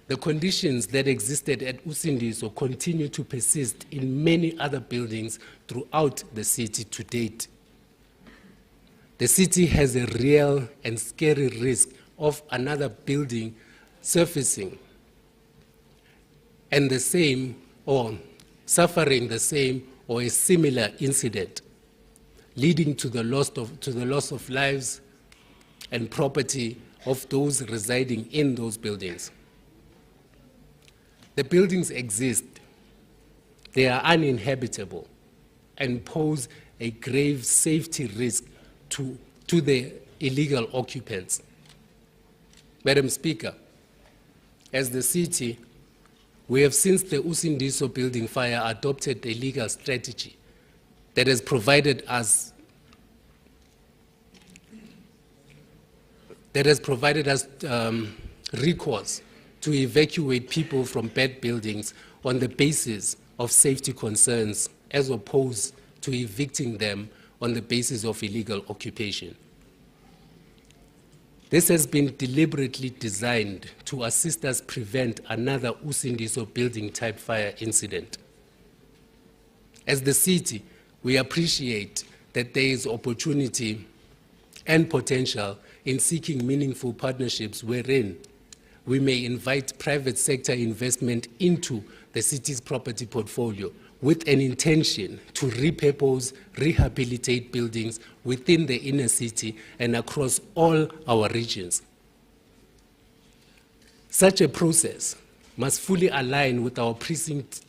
The conditions that existed at Usindiso continue to persist in many other buildings throughout the city to date. The city has a real and scary risk of another building surfacing and the same or suffering the same or a similar incident, leading to the loss of lives and property of those residing in those buildings. The buildings exist, they are uninhabitable and pose a grave safety risk to the illegal occupants. Madam Speaker, as the city, we have since the Usindiso building fire adopted a legal strategy that has provided us recourse to evacuate people from bad buildings on the basis of safety concerns as opposed to evicting them on the basis of illegal occupation. This has been deliberately designed to assist us prevent another Usindiso building type fire incident. As the city, we appreciate that there is opportunity and potential in seeking meaningful partnerships wherein we may invite private sector investment into the city's property portfolio with an intention to repurpose, rehabilitate buildings within the inner city and across all our regions. Such a process must fully align with our precinct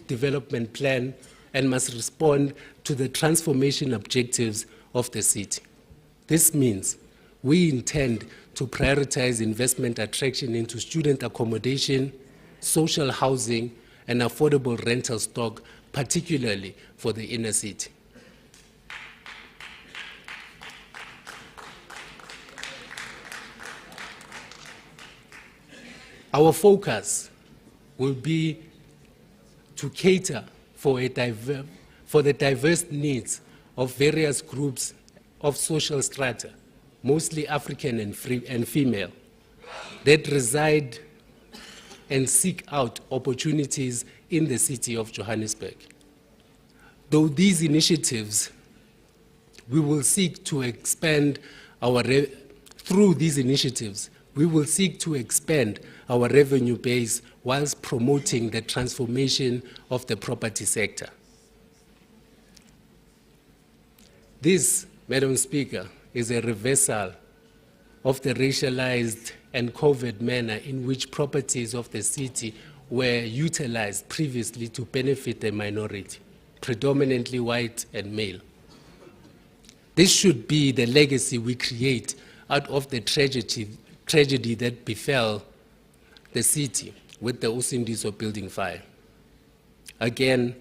development plan and must respond to the transformation objectives of the city. This means we intend to prioritize investment attraction into student accommodation, social housing, and affordable rental stock, particularly for the inner city. Our focus will be to cater for the diverse needs of various groups of social strata, mostly African and female, that reside and seek out opportunities in the city of Johannesburg. Through these initiatives, we will seek to expand our revenue base whilst promoting the transformation of the property sector. This, Madam Speaker, is a reversal of the racialized and covert manner in which properties of the city were utilized previously to benefit the minority, predominantly white and male. This should be the legacy we create out of the tragedy that befell the city with the Usindiso building fire. Again,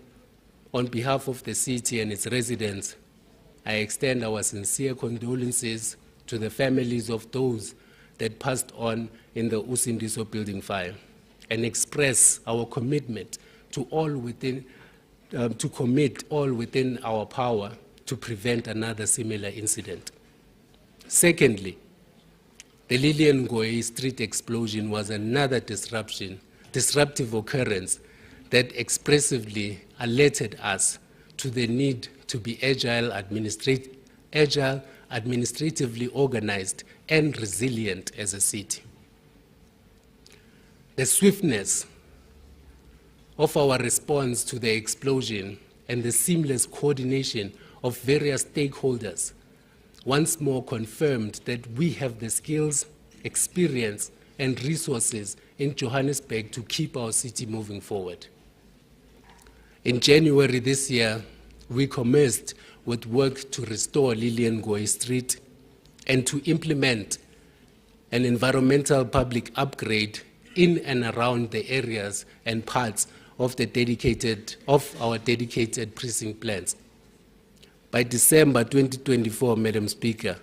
on behalf of the city and its residents, I extend our sincere condolences to the families of those that passed on in the Usindiso building fire and express our commitment to commit all within our power to prevent another similar incident. Secondly, the Lillian Ngoyi Street explosion was another disruptive occurrence that expressively alerted us to the need to be agile, administratively organized, and resilient as a city. The swiftness of our response to the explosion and the seamless coordination of various stakeholders once more confirmed that we have the skills, experience, and resources in Johannesburg to keep our city moving forward. In January this year, we commenced with work to restore Lillian Ngoyi Street and to implement an environmental public upgrade in and around the areas and parts of our dedicated precinct plans. By December 2024, Madam Speaker,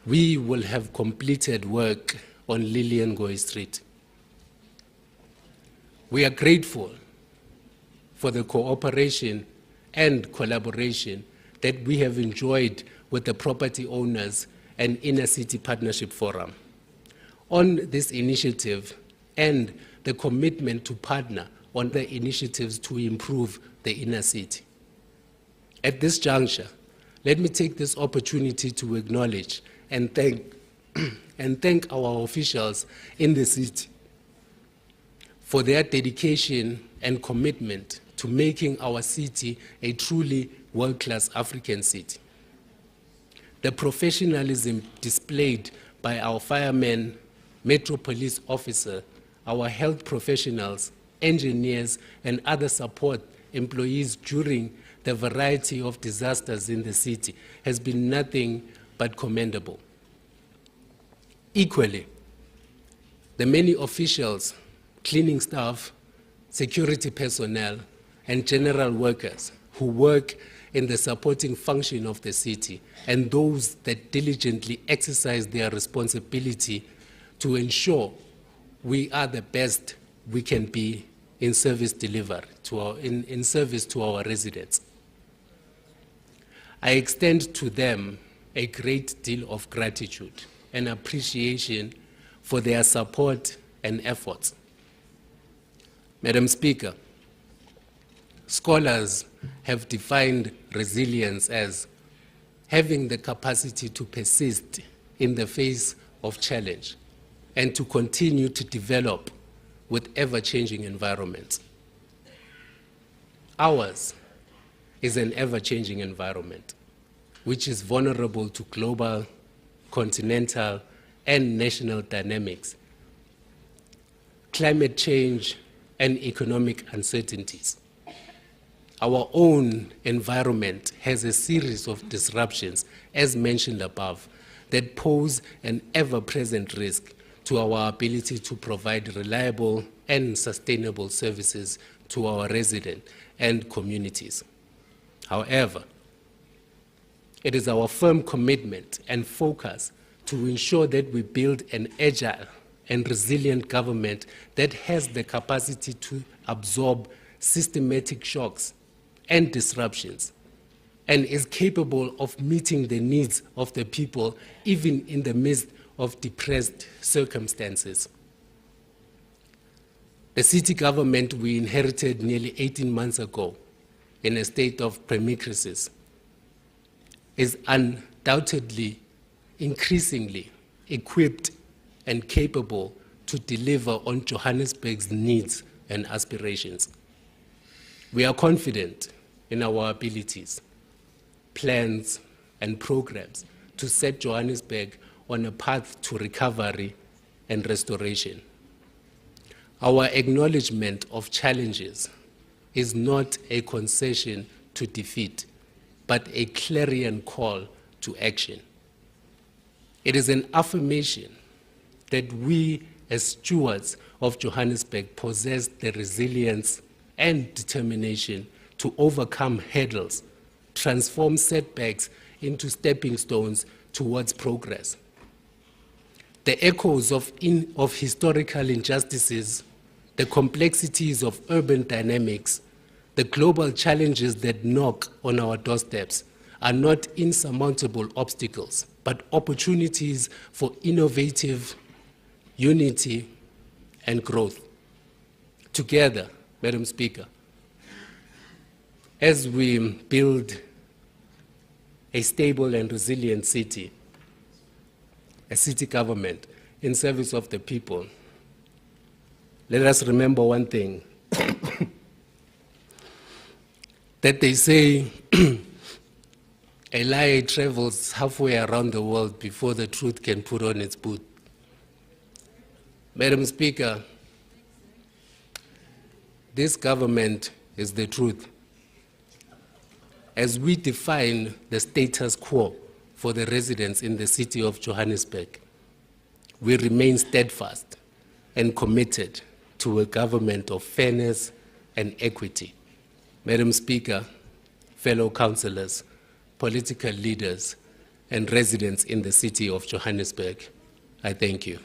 we will have completed work on Lillian Ngoyi Street. We are grateful for the cooperation and collaboration that we have enjoyed with the property owners and Inner City Partnership Forum on this initiative and the commitment to partner on the initiatives to improve the inner city. At this juncture, let me take this opportunity to acknowledge and thank our officials in the city for their dedication and commitment to making our city a truly world-class African city. The professionalism displayed by our firemen, Metro Police officer, our health professionals, engineers, and other support employees during the variety of disasters in the city has been nothing but commendable. Equally, the many officials, cleaning staff, security personnel, and general workers who work in the supporting function of the city, and those that diligently exercise their responsibility to ensure we are the best we can be in service delivery in service to our residents. I extend to them a great deal of gratitude and appreciation for their support and efforts. Madam Speaker, scholars have defined resilience as having the capacity to persist in the face of challenge and to continue to develop with ever-changing environments. Ours is an ever-changing environment, which is vulnerable to global, continental, and national dynamics, climate change, and economic uncertainties. Our own environment has a series of disruptions, as mentioned above, that pose an ever-present risk to our ability to provide reliable and sustainable services to our residents and communities. However, it is our firm commitment and focus to ensure that we build an agile and resilient government that has the capacity to absorb systematic shocks and disruptions, and is capable of meeting the needs of the people even in the midst of depressed circumstances. The city government we inherited nearly 18 months ago in a state of premicrisis is undoubtedly increasingly equipped and capable to deliver on Johannesburg's needs and aspirations. We are confident in our abilities, plans, and programs to set Johannesburg on a path to recovery and restoration. Our acknowledgement of challenges is not a concession to defeat, but a clarion call to action. It is an affirmation that we, as stewards of Johannesburg, possess the resilience and determination to overcome hurdles, transform setbacks into stepping stones towards progress. The echoes of historical injustices, the complexities of urban dynamics, the global challenges that knock on our doorsteps are not insurmountable obstacles, but opportunities for innovative unity and growth. Together, Madam Speaker, as we build a stable and resilient city, a city government in service of the people, let us remember one thing, that they say a lie travels halfway around the world before the truth can put on its boot. Madam Speaker, this government is the truth. As we define the status quo for the residents in the city of Johannesburg, we remain steadfast and committed to a government of fairness and equity. Madam Speaker, fellow councillors, political leaders, and residents in the city of Johannesburg, I thank you.